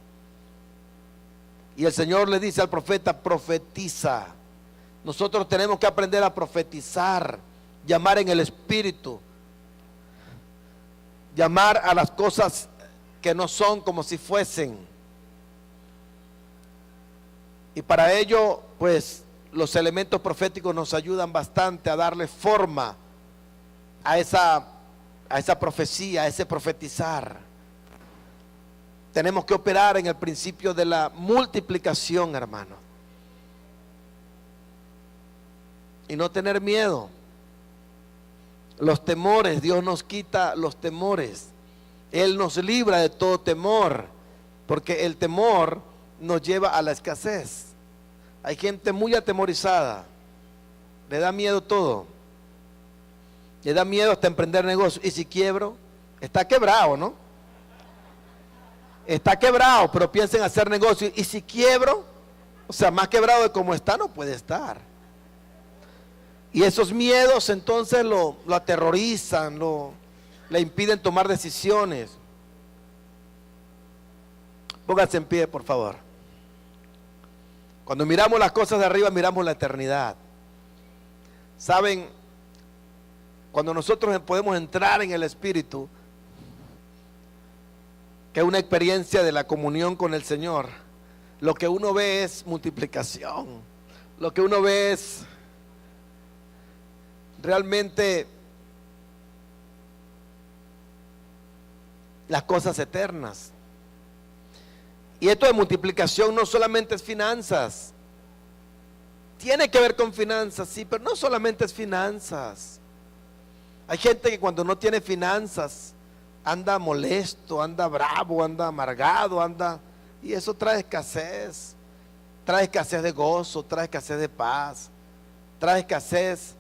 Y el Señor le dice al profeta: profetiza. Nosotros tenemos que aprender a profetizar, llamar en el Espíritu, llamar a las cosas que no son como si fuesen. Y para ello, pues, los elementos proféticos nos ayudan bastante a darle forma a esa profecía, a ese profetizar. Tenemos que operar en el principio de la multiplicación, hermano, y no tener miedo. Los temores, Dios nos quita los temores. Él nos libra de todo temor, porque el temor nos lleva a la escasez. Hay gente muy atemorizada, le da miedo todo, le da miedo hasta emprender negocio. Y si quiebro, está quebrado, ¿no? Está quebrado, pero piensa en hacer negocio. Y si quiebro, o sea, más quebrado de como está, no puede estar. Y esos miedos entonces lo aterrorizan, le impiden tomar decisiones. Pónganse en pie, por favor. Cuando miramos las cosas de arriba, miramos la eternidad. ¿Saben? Cuando nosotros podemos entrar en el Espíritu, que es una experiencia de la comunión con el Señor, lo que uno ve es multiplicación. Lo que uno ve es realmente las cosas eternas. Y esto de multiplicación no solamente es finanzas. Tiene que ver con finanzas, sí, pero no solamente es finanzas. Hay gente que cuando no tiene finanzas anda molesto, anda bravo, anda amargado, y eso trae escasez de gozo, trae escasez de paz, trae escasez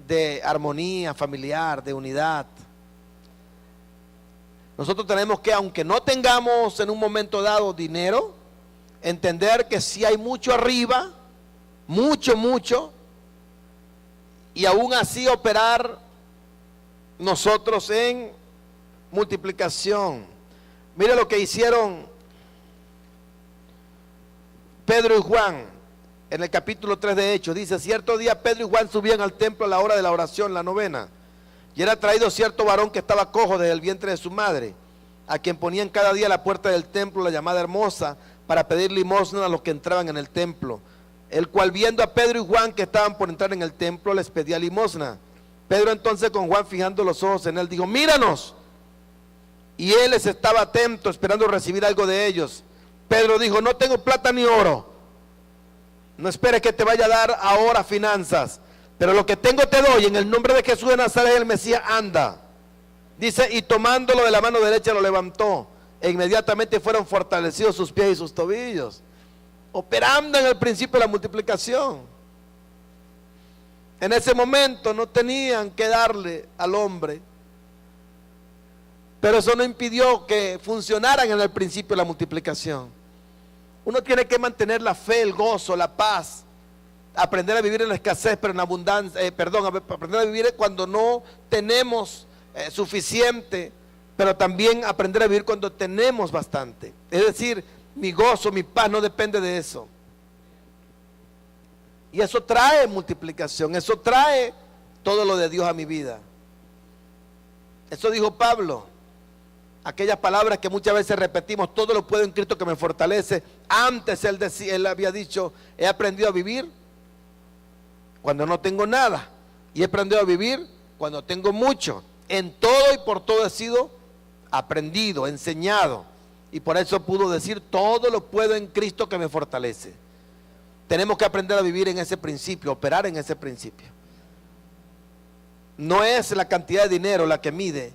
de armonía familiar, de unidad. Nosotros tenemos que, aunque no tengamos en un momento dado dinero, entender que si hay mucho arriba, mucho, y aún así operar nosotros en multiplicación. Mire lo que hicieron Pedro y Juan en el capítulo 3 de Hechos. Dice: cierto día Pedro y Juan subían al templo a la hora de la oración, la novena, y era traído cierto varón que estaba cojo desde el vientre de su madre, a quien ponían cada día a la puerta del templo la llamada Hermosa, para pedir limosna a los que entraban en el templo, el cual, viendo a Pedro y Juan que estaban por entrar en el templo, les pedía limosna. Pedro entonces, con Juan fijando los ojos en él, dijo: míranos. Y él les estaba atento, esperando recibir algo de ellos. Pedro dijo: no tengo plata ni oro, no esperes que te vaya a dar ahora finanzas, pero lo que tengo te doy. En el nombre de Jesús de Nazaret, el Mesías, anda. Dice: y tomándolo de la mano derecha lo levantó, e inmediatamente fueron fortalecidos sus pies y sus tobillos. Operando en el principio de la multiplicación. En ese momento no tenían que darle al hombre, pero eso no impidió que funcionaran en el principio de la multiplicación. Uno tiene que mantener la fe, el gozo, la paz, aprender a vivir en la escasez, pero en abundancia, aprender a vivir cuando no tenemos suficiente, pero también aprender a vivir cuando tenemos bastante. Es decir, mi gozo, mi paz no depende de eso. Y eso trae multiplicación, eso trae todo lo de Dios a mi vida. Eso dijo Pablo. Aquellas palabras que muchas veces repetimos: todo lo puedo en Cristo que me fortalece. Antes él había dicho: he aprendido a vivir cuando no tengo nada, y he aprendido a vivir Cuando tengo mucho, en todo y por todo he sido aprendido, enseñado. Y por eso pudo decir, todo lo puedo en Cristo que me fortalece. Tenemos que aprender a vivir en ese principio, operar en ese principio. No es la cantidad de dinero la que mide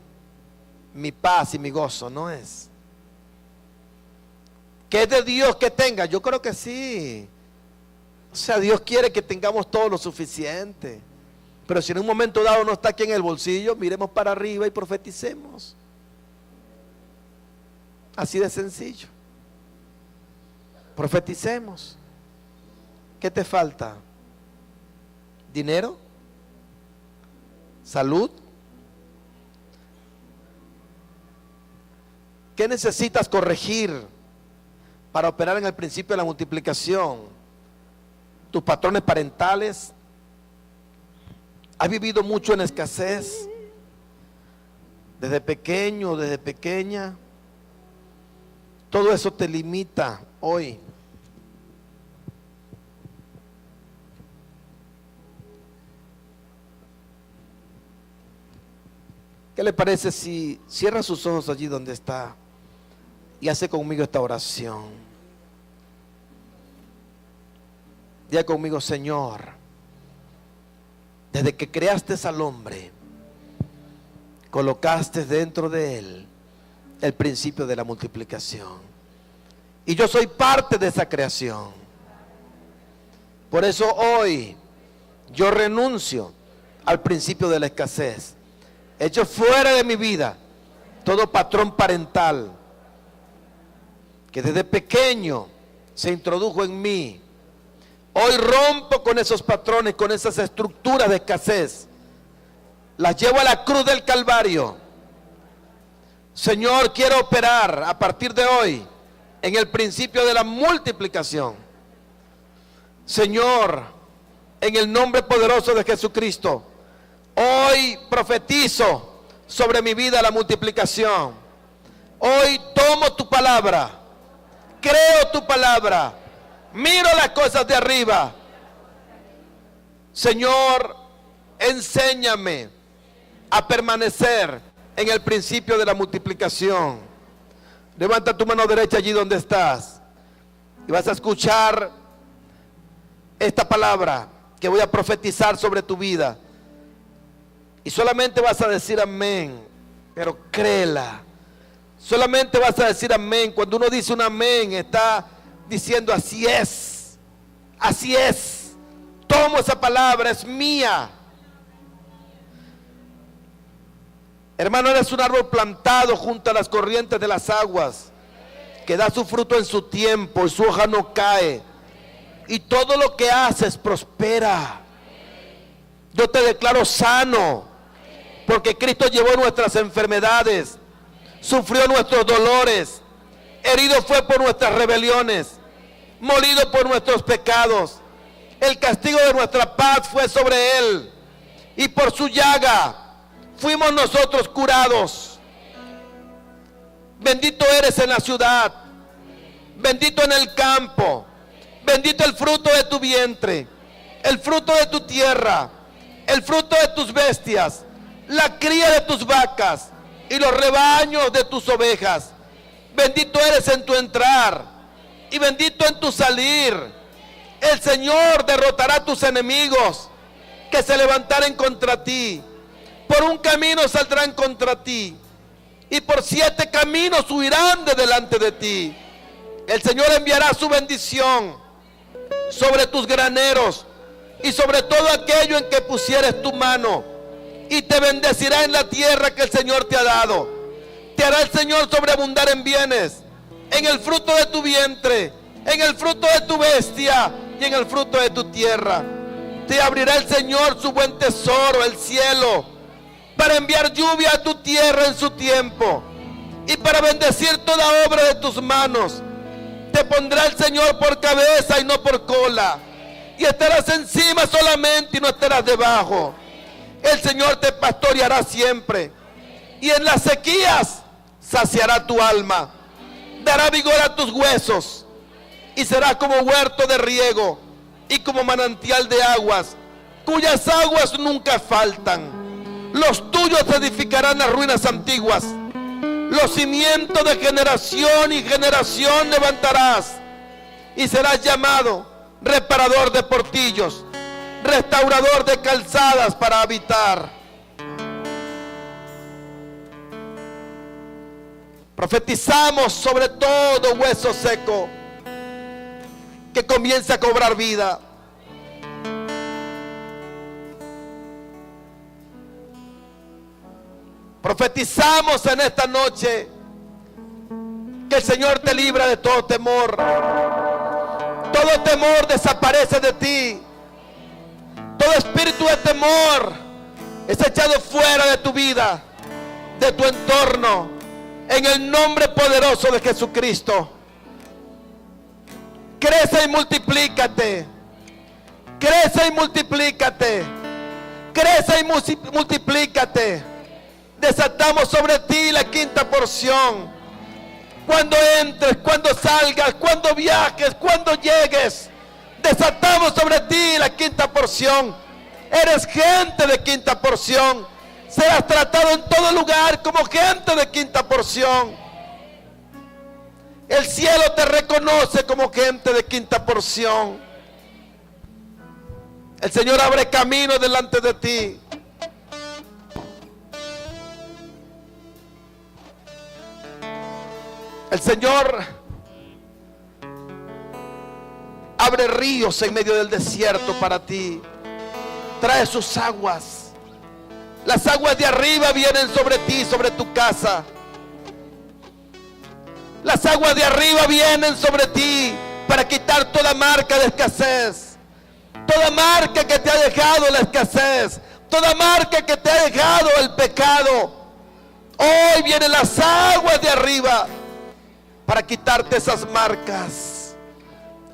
mi paz y mi gozo, no es. ¿Que es de Dios que tenga? Yo creo que sí. O sea, Dios quiere que tengamos todo lo suficiente. Pero si en un momento dado no está aquí en el bolsillo, miremos para arriba y profeticemos. Así de sencillo. Profeticemos. ¿Qué te falta? ¿Dinero? ¿Salud? ¿Qué necesitas corregir para operar en el principio de la multiplicación? ¿Tus patrones parentales? ¿Has vivido mucho en escasez? Desde pequeño, desde pequeña. Todo eso te limita hoy. ¿Qué le parece si cierra sus ojos allí donde está y hace conmigo esta oración? Diga conmigo: Señor, desde que creaste al hombre, colocaste dentro de él el principio de la multiplicación. Y yo soy parte de esa creación. Por eso hoy yo renuncio al principio de la escasez. Echo fuera de mi vida todo patrón parental que desde pequeño se introdujo en mí. Hoy rompo con esos patrones, con esas estructuras de escasez. Las llevo a la cruz del Calvario. Señor, quiero operar a partir de hoy en el principio de la multiplicación. Señor, en el nombre poderoso de Jesucristo, hoy profetizo sobre mi vida la multiplicación. Hoy tomo tu palabra, creo tu palabra, miro las cosas de arriba. Señor, enséñame a permanecer en el principio de la multiplicación. Levanta tu mano derecha allí donde estás y vas a escuchar esta palabra que voy a profetizar sobre tu vida. Y solamente vas a decir amén, pero créela. Solamente vas a decir amén. Cuando uno dice un amén, está diciendo así es, así es. Tomo esa palabra, es mía. Hermano, eres un árbol plantado junto a las corrientes de las aguas, que da su fruto en su tiempo y su hoja no cae. Y todo lo que haces prospera. Yo te declaro sano, porque Cristo llevó nuestras enfermedades, sufrió nuestros dolores, herido fue por nuestras rebeliones, molido por nuestros pecados. El castigo de nuestra paz fue sobre él, y por su llaga fuimos nosotros curados. Bendito eres en la ciudad, bendito en el campo, bendito el fruto de tu vientre, el fruto de tu tierra, el fruto de tus bestias, la cría de tus vacas y los rebaños de tus ovejas. Bendito eres en tu entrar y bendito en tu salir. El Señor derrotará a tus enemigos que se levantaren contra ti. Por un camino saldrán contra ti y por 7 caminos huirán de delante de ti. El Señor enviará su bendición sobre tus graneros y sobre todo aquello en que pusieres tu mano, y te bendecirá en la tierra que el Señor te ha dado. Te hará el Señor sobreabundar en bienes, en el fruto de tu vientre, en el fruto de tu bestia y en el fruto de tu tierra. Te abrirá el Señor su buen tesoro, el cielo, para enviar lluvia a tu tierra en su tiempo y para bendecir toda obra de tus manos. Te pondrá el Señor por cabeza y no por cola, y estarás encima solamente y no estarás debajo. El Señor te pastoreará siempre, y en las sequías saciará tu alma, dará vigor a tus huesos, y serás como huerto de riego y como manantial de aguas, cuyas aguas nunca faltan. Los tuyos edificarán las ruinas antiguas. Los cimientos de generación y generación levantarás. Y serás llamado reparador de portillos, restaurador de calzadas para habitar. Profetizamos sobre todo hueso seco que comience a cobrar vida. Profetizamos en esta noche que el Señor te libra de todo temor. Todo temor desaparece de ti. Todo espíritu de temor es echado fuera de tu vida, de tu entorno, en el nombre poderoso de Jesucristo. Crece y multiplícate. Crece y multiplícate. Crece y multiplícate. Desatamos sobre ti la quinta porción. Cuando entres, cuando salgas, cuando viajes, cuando llegues, desatamos sobre ti la quinta porción. Eres gente de quinta porción. Serás tratado en todo lugar como gente de quinta porción. El cielo te reconoce como gente de quinta porción. El Señor abre camino delante de ti. El Señor abre ríos en medio del desierto para ti. Trae sus aguas. Las aguas de arriba vienen sobre ti, sobre tu casa. Las aguas de arriba vienen sobre ti para quitar toda marca de escasez. Toda marca que te ha dejado la escasez. Toda marca que te ha dejado el pecado. Hoy vienen las aguas de arriba para quitarte esas marcas.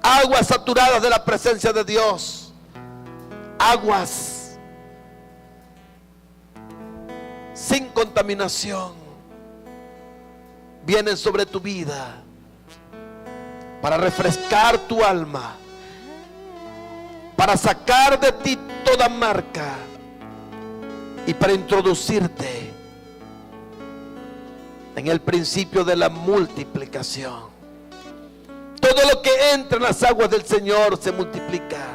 Aguas saturadas de la presencia de Dios. Aguas sin contaminación vienen sobre tu vida para refrescar tu alma, para sacar de ti toda marca y para introducirte en el principio de la multiplicación. Todo lo que entra en las aguas del Señor se multiplica.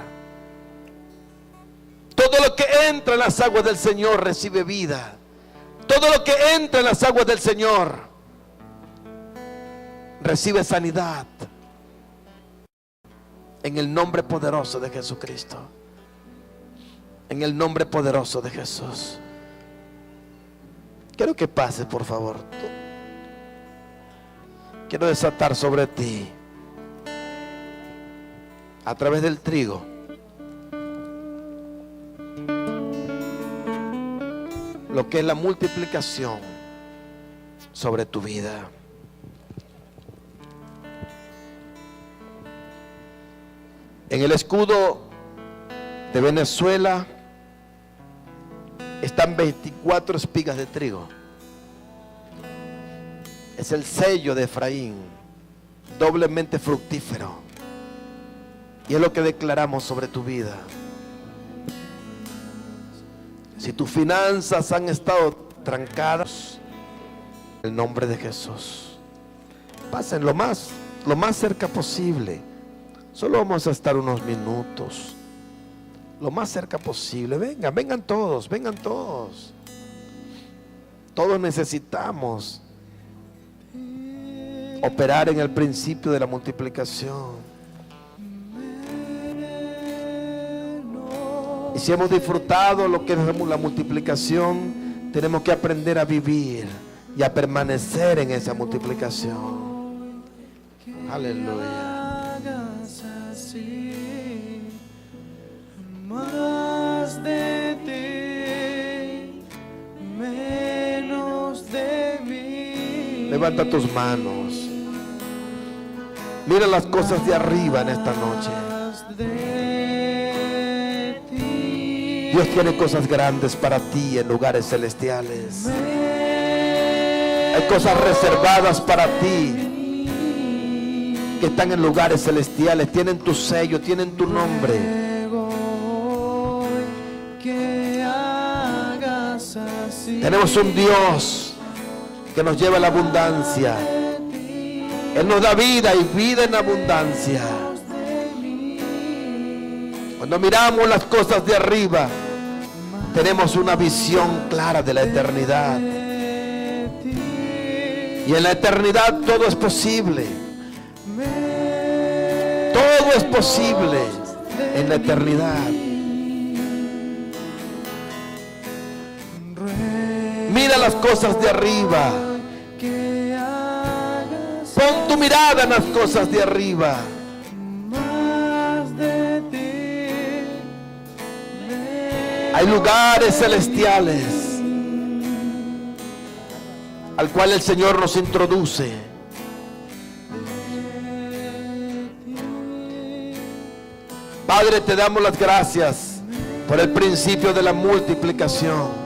Todo lo que entra en las aguas del Señor recibe vida. Todo lo que entra en las aguas del Señor recibe sanidad. En el nombre poderoso de Jesucristo. En el nombre poderoso de Jesús. Quiero que pases, por favor. Quiero desatar sobre ti, a través del trigo, lo que es la multiplicación sobre tu vida. En el escudo de Venezuela están 24 espigas de trigo. Es el sello de Efraín, doblemente fructífero. Y es lo que declaramos sobre tu vida. Si tus finanzas han estado trancadas, en el nombre de Jesús, pasen lo más cerca posible. Solo vamos a estar unos minutos. Lo más cerca posible. Vengan todos. Todos necesitamos operar en el principio de la multiplicación. Y si hemos disfrutado lo que es la multiplicación, tenemos que aprender a vivir y a permanecer en esa multiplicación. Aleluya. Más de ti, menos de mí. Levanta tus manos. Mira las cosas de arriba en esta noche. Dios tiene cosas grandes para ti en lugares celestiales. Hay cosas reservadas para ti que están en lugares celestiales. Tienen tu sello, tienen tu nombre. Que hagas Tenemos un Dios que nos lleva a la abundancia. Él nos da vida y vida en abundancia. Cuando miramos las cosas de arriba, tenemos una visión clara de la eternidad. Y en la eternidad todo es posible. Todo es posible en la eternidad. Mira las cosas de arriba. Pon tu mirada en las cosas de arriba. Hay lugares celestiales al cual el Señor nos introduce. Padre, te damos las gracias por el principio de la multiplicación.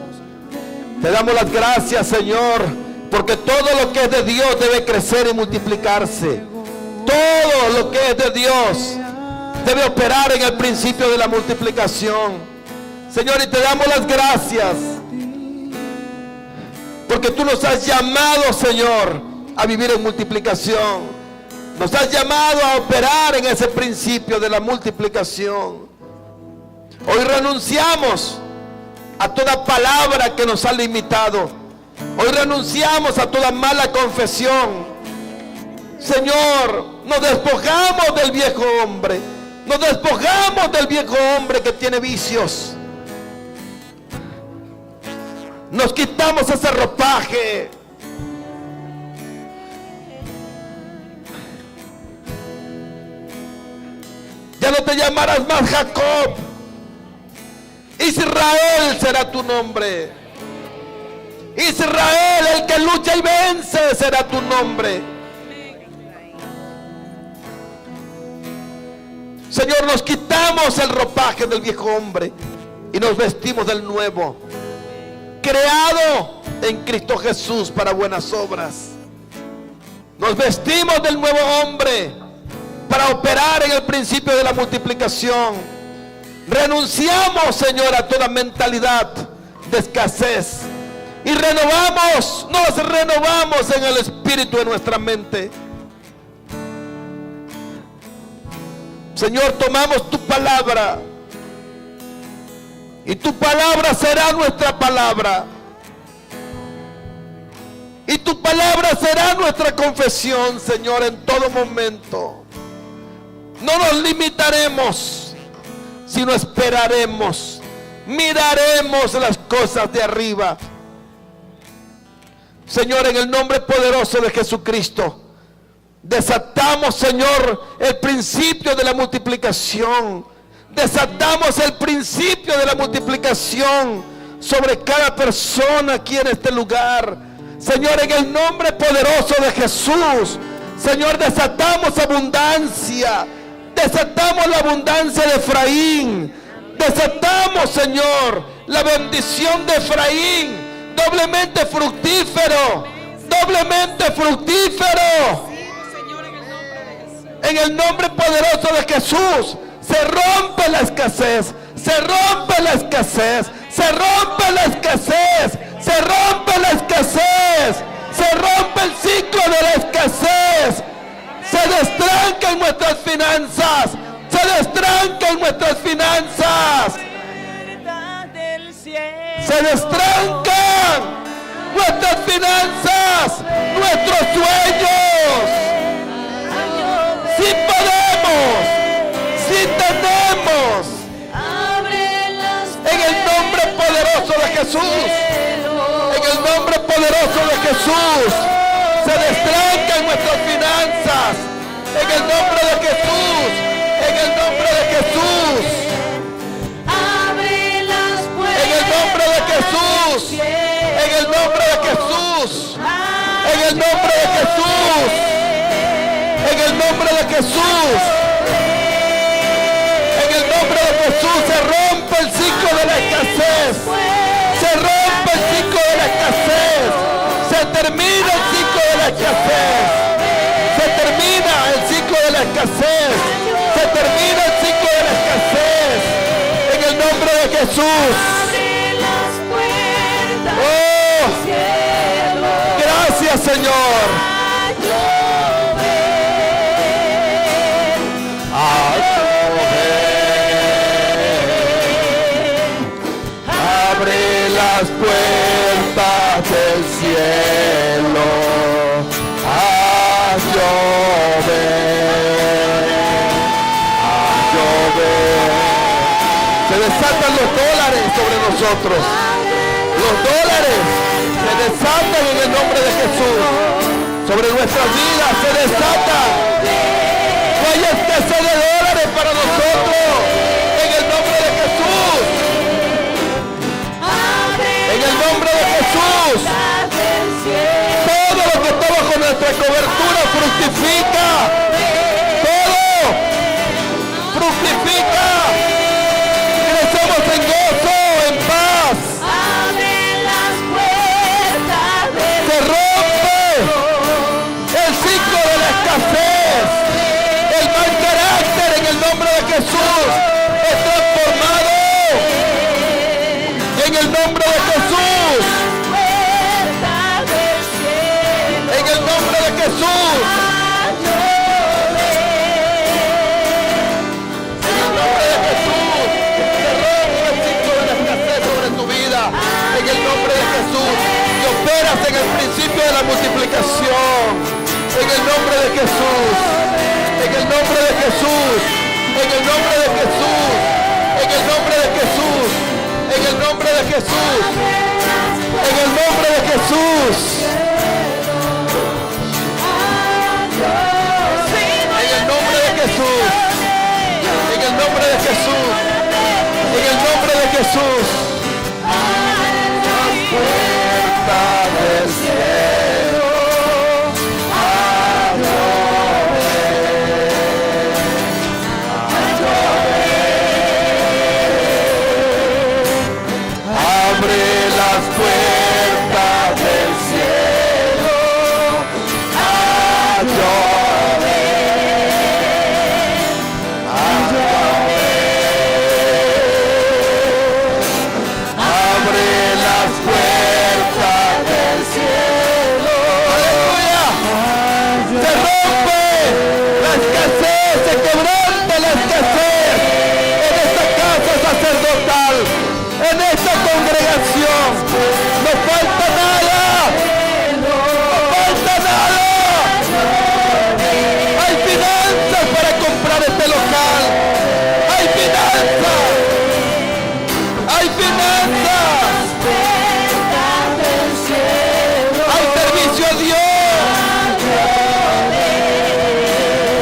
Te damos las gracias, Señor, porque todo lo que es de Dios debe crecer y multiplicarse. Todo lo que es de Dios debe operar en el principio de la multiplicación. Señor, y te damos las gracias porque tú nos has llamado, Señor, a vivir en multiplicación. Nos has llamado a operar en ese principio de la multiplicación. Hoy renunciamos a toda palabra que nos ha limitado. Hoy renunciamos a toda mala confesión. Señor, nos despojamos del viejo hombre. Nos despojamos del viejo hombre que tiene vicios. Nos quitamos ese ropaje. Ya no te llamarás más Jacob. Israel será tu nombre. Israel, el que lucha y vence, será tu nombre. Señor, nos quitamos el ropaje del viejo hombre y nos vestimos del nuevo, creado en Cristo Jesús para buenas obras. Nos vestimos del nuevo hombre para operar en el principio de la multiplicación. Renunciamos, Señor, a toda mentalidad de escasez y nos renovamos en el espíritu de nuestra mente. Señor, tomamos tu palabra y tu palabra será nuestra palabra. Y tu palabra será nuestra confesión, Señor, en todo momento. No nos limitaremos, sino esperaremos. Miraremos las cosas de arriba. Señor, en el nombre poderoso de Jesucristo, desatamos, Señor, el principio de la multiplicación. Desatamos el principio de la multiplicación sobre cada persona aquí en este lugar. Señor, en el nombre poderoso de Jesús, Señor, desatamos abundancia. Desatamos la abundancia de Efraín. Desatamos, Señor, la bendición de Efraín. Doblemente fructífero. Doblemente fructífero. En el nombre poderoso de Jesús. Se rompe la escasez. Se rompe la escasez. Se rompe la escasez. Se rompe la escasez. Se rompe el ciclo de la escasez. Se destranca en nuestras finanzas. Se destranca en nuestras finanzas. Se destrancan nuestras finanzas, nuestros sueños. Si podemos, si tenemos, en el nombre poderoso de Jesús, en el nombre poderoso de Jesús, se destrancan nuestras finanzas, en el nombre de Jesús, en el nombre de Jesús, en el nombre de Jesús, en el nombre de Jesús, en el nombre de Jesús, en el nombre de Jesús, en el nombre de Jesús. Se rompe el ciclo de la escasez, se rompe el ciclo de la escasez, se termina el ciclo de la escasez, se termina el ciclo de la escasez, se termina el ciclo de la escasez, en el nombre de Jesús. Señor. Abre las puertas del cielo, haz llover, Se desatan los dólares sobre nosotros. Los dólares se desatan en el nombre de Jesús. Sobre nuestras vidas se desatan. No hay escasez de dólares para nosotros. En el nombre de Jesús. En el nombre de Jesús. Todo lo que está bajo nuestra cobertura fructifica. Todo fructifica. Crecemos en gozo, en paz. Se rompe el ciclo de la escasez. El mal carácter en el nombre de Jesús es transformado. En el nombre de Jesús. En el nombre de Jesús. En el nombre de Jesús. Se rompe el ciclo de la escasez sobre tu vida. En el nombre de Jesús. Y operas en el principio de la multiplicación. En el nombre de Jesús. En el nombre de Jesús. En el nombre de Jesús. En el nombre de Jesús. En el nombre de Jesús. En el nombre de Jesús. En el nombre de Jesús. En el nombre de Jesús. En el nombre de Jesús. Las puertas del cielo. Abre las puertas del cielo, a llover, abre las puertas del cielo, aleluya, se rompe la escasez, se quebranta la escasez en esta casa sacerdotal. En esta congregación no falta nada, no falta nada. Hay finanzas para comprar este local, hay finanzas, hay finanzas, hay servicio a Dios.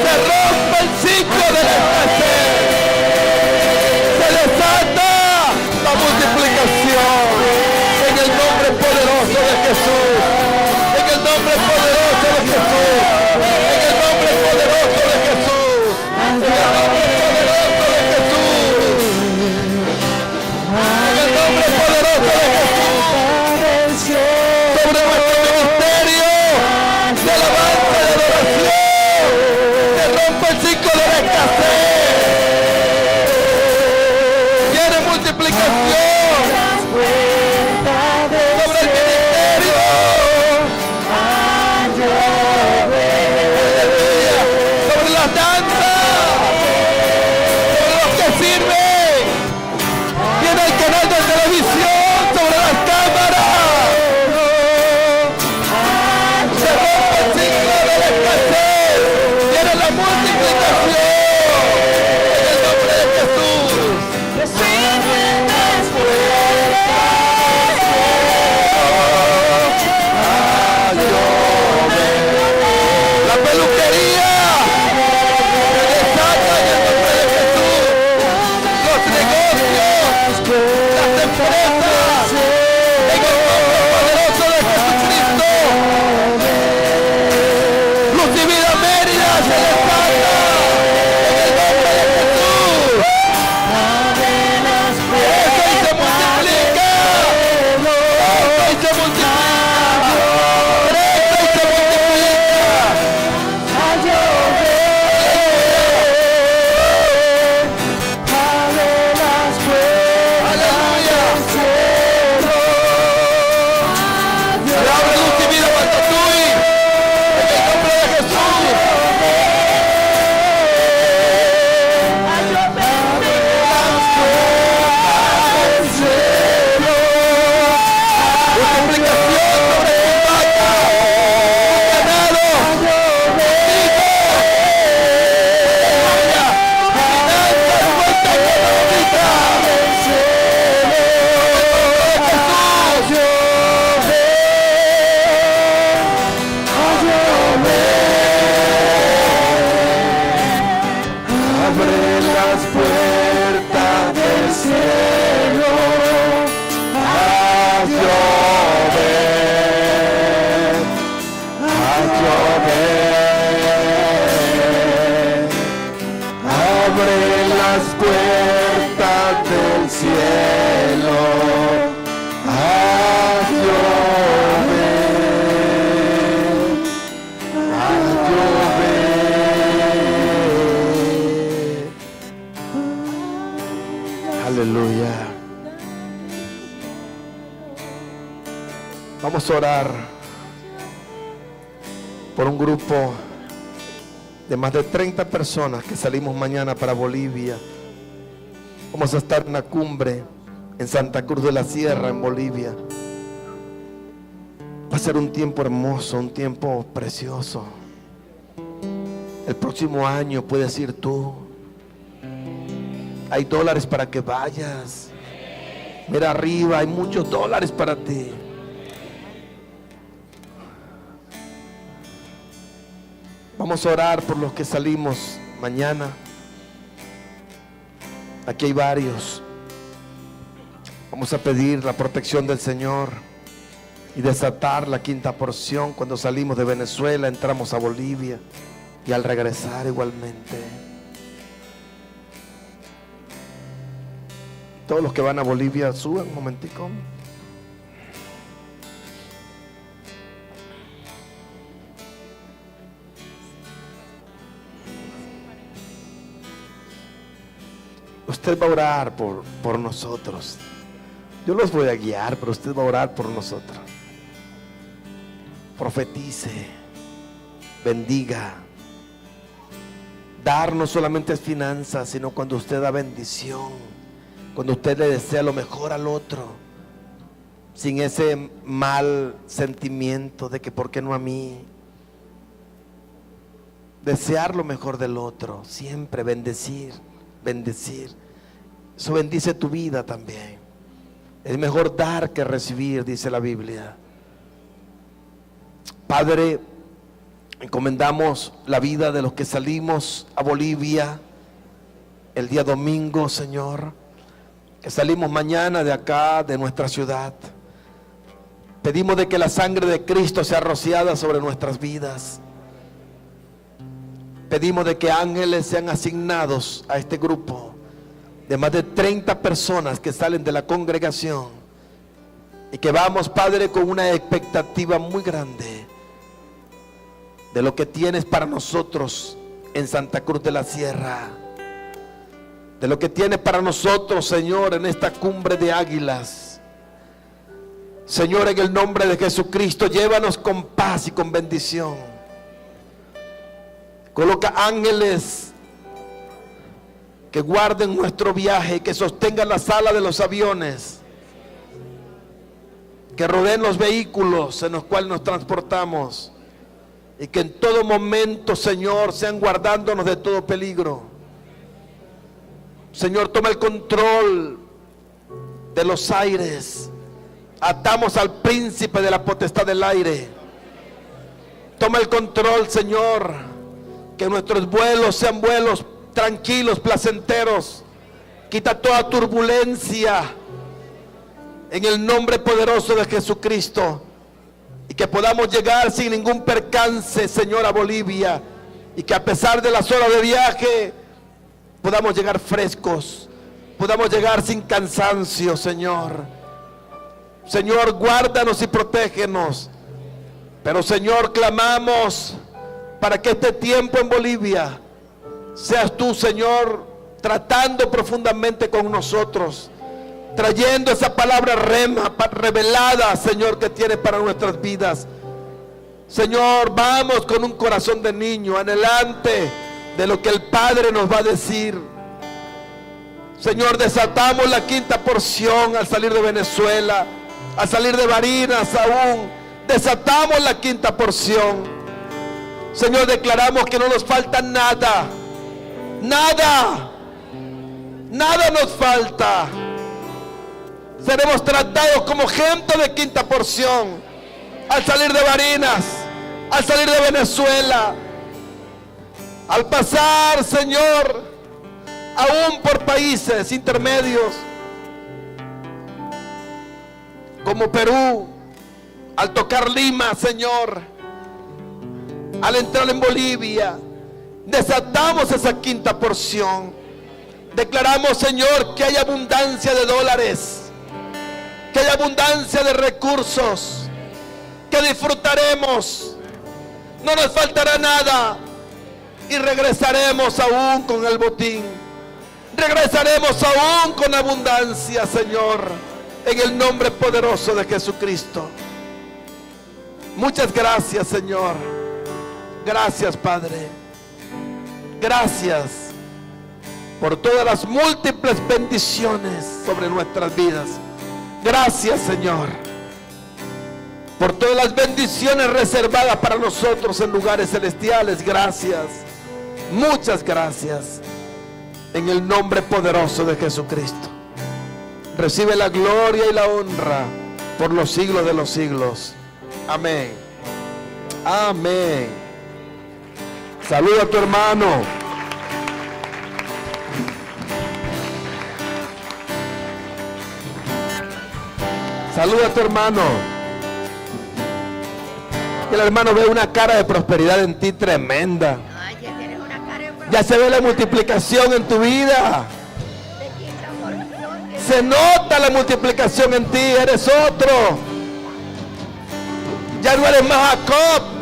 Se rompe el ciclo de la escasez, se desata la multiplicación en el nombre poderoso de Jesús, en el nombre poderoso de Jesús, en el nombre poderoso de Jesús, en el nombre poderoso de Jesús, en el nombre poderoso de Jesús, sobre nuestro ministerio de alabanza y de adoración, se rompe el ciclo de la escasez. Viene multiplicación sobre el ministerio, sobre las danzas, sobre los que sirven. Viene el canal de televisión, sobre las cámaras. Se rompe el ciclo de la escasez. Viene la multiplicación. Vamos a orar por un grupo de más de 30 personas que salimos mañana para Bolivia. Vamos a estar en una cumbre en Santa Cruz de la Sierra, en Bolivia. Va a ser un tiempo hermoso, un tiempo precioso. El próximo año puedes ir tú. Hay dólares para que vayas. Mira arriba, hay muchos dólares para ti. Vamos a orar por los que salimos mañana. Aquí hay varios. Vamos a pedir la protección del Señor y desatar la quinta porción. Cuando salimos de Venezuela, entramos a Bolivia y al regresar igualmente. Todos los que van a Bolivia, suban un momentico. Usted va a orar por nosotros. Yo los voy a guiar, pero usted va a orar por nosotros. Profetice, bendiga. Dar no solamente es finanzas, sino cuando usted da bendición, cuando usted le desea lo mejor al otro, sin ese mal sentimiento de que ¿por qué no a mí? Desear lo mejor del otro, siempre bendecir. Eso bendice tu vida también. Es mejor dar que recibir, dice la Biblia. Padre, encomendamos la vida de los que salimos a Bolivia el día domingo, Señor, que salimos mañana de acá, de nuestra ciudad. Pedimos de que la sangre de Cristo sea rociada sobre nuestras vidas. Pedimos de que ángeles sean asignados a este grupo de más de 30 personas que salen de la congregación, y que vamos, Padre, con una expectativa muy grande de lo que tienes para nosotros en Santa Cruz de la Sierra, de lo que tienes para nosotros, Señor, en esta cumbre de águilas. Señor, en el nombre de Jesucristo, llévanos con paz y con bendición. Coloca ángeles que guarden nuestro viaje, que sostengan las alas de los aviones, que rodeen los vehículos en los cuales nos transportamos, y que en todo momento, Señor, sean guardándonos de todo peligro. Señor, toma el control de los aires. Atamos al príncipe de la potestad del aire. Toma el control, Señor, que nuestros vuelos sean vuelos tranquilos, placenteros. Quita toda turbulencia en el nombre poderoso de Jesucristo, y que podamos llegar sin ningún percance, Señor, a Bolivia, y que a pesar de las horas de viaje podamos llegar frescos, podamos llegar sin cansancio, Señor. Señor, guárdanos y protégenos. Pero, Señor, clamamos para que este tiempo en Bolivia seas tú, Señor, tratando profundamente con nosotros, trayendo esa palabra rema, revelada, Señor, que tiene para nuestras vidas. Señor, vamos con un corazón de niño, anhelante de lo que el Padre nos va a decir. Señor, desatamos la quinta porción al salir de Venezuela, al salir de Barinas aún. Desatamos la quinta porción. Señor, declaramos que no nos falta nada. Nada nos falta. Seremos tratados como gente de quinta porción al salir de Barinas, al salir de Venezuela, al pasar, Señor, aún por países intermedios como Perú, al tocar Lima, Señor, al entrar en Bolivia. Desatamos esa quinta porción. Declaramos, Señor, que hay abundancia de dólares, que hay abundancia de recursos, que disfrutaremos, no nos faltará nada, y regresaremos aún con el botín, regresaremos aún con abundancia, Señor, en el nombre poderoso de Jesucristo. Muchas gracias, Señor. Gracias, Padre. Gracias por todas las múltiples bendiciones sobre nuestras vidas. Gracias, Señor, por todas las bendiciones reservadas para nosotros en lugares celestiales. Gracias. Muchas gracias. En el nombre poderoso de Jesucristo. Recibe la gloria y la honra por los siglos de los siglos. Amén. Amén. Saluda a tu hermano. Saluda a tu hermano. Que el hermano ve una cara de prosperidad en ti tremenda. Ay, ya tienes una cara de Ya se ve la multiplicación en tu vida. Se nota la multiplicación en ti. Eres otro. Ya no eres más Jacob.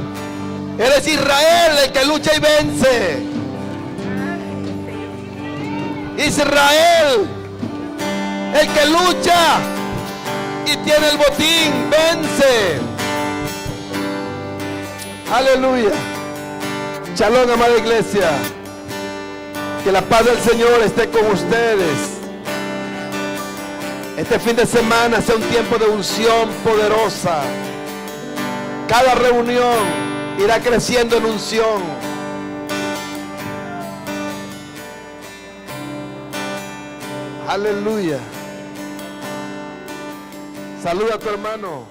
Eres Israel, el que lucha y vence. Israel, el que lucha y tiene el botín, vence. Aleluya. Shalom, amada iglesia. Que la paz del Señor esté con ustedes. Este fin de semana sea un tiempo de unción poderosa. Cada reunión irá creciendo en unción. Aleluya. Saluda a tu hermano.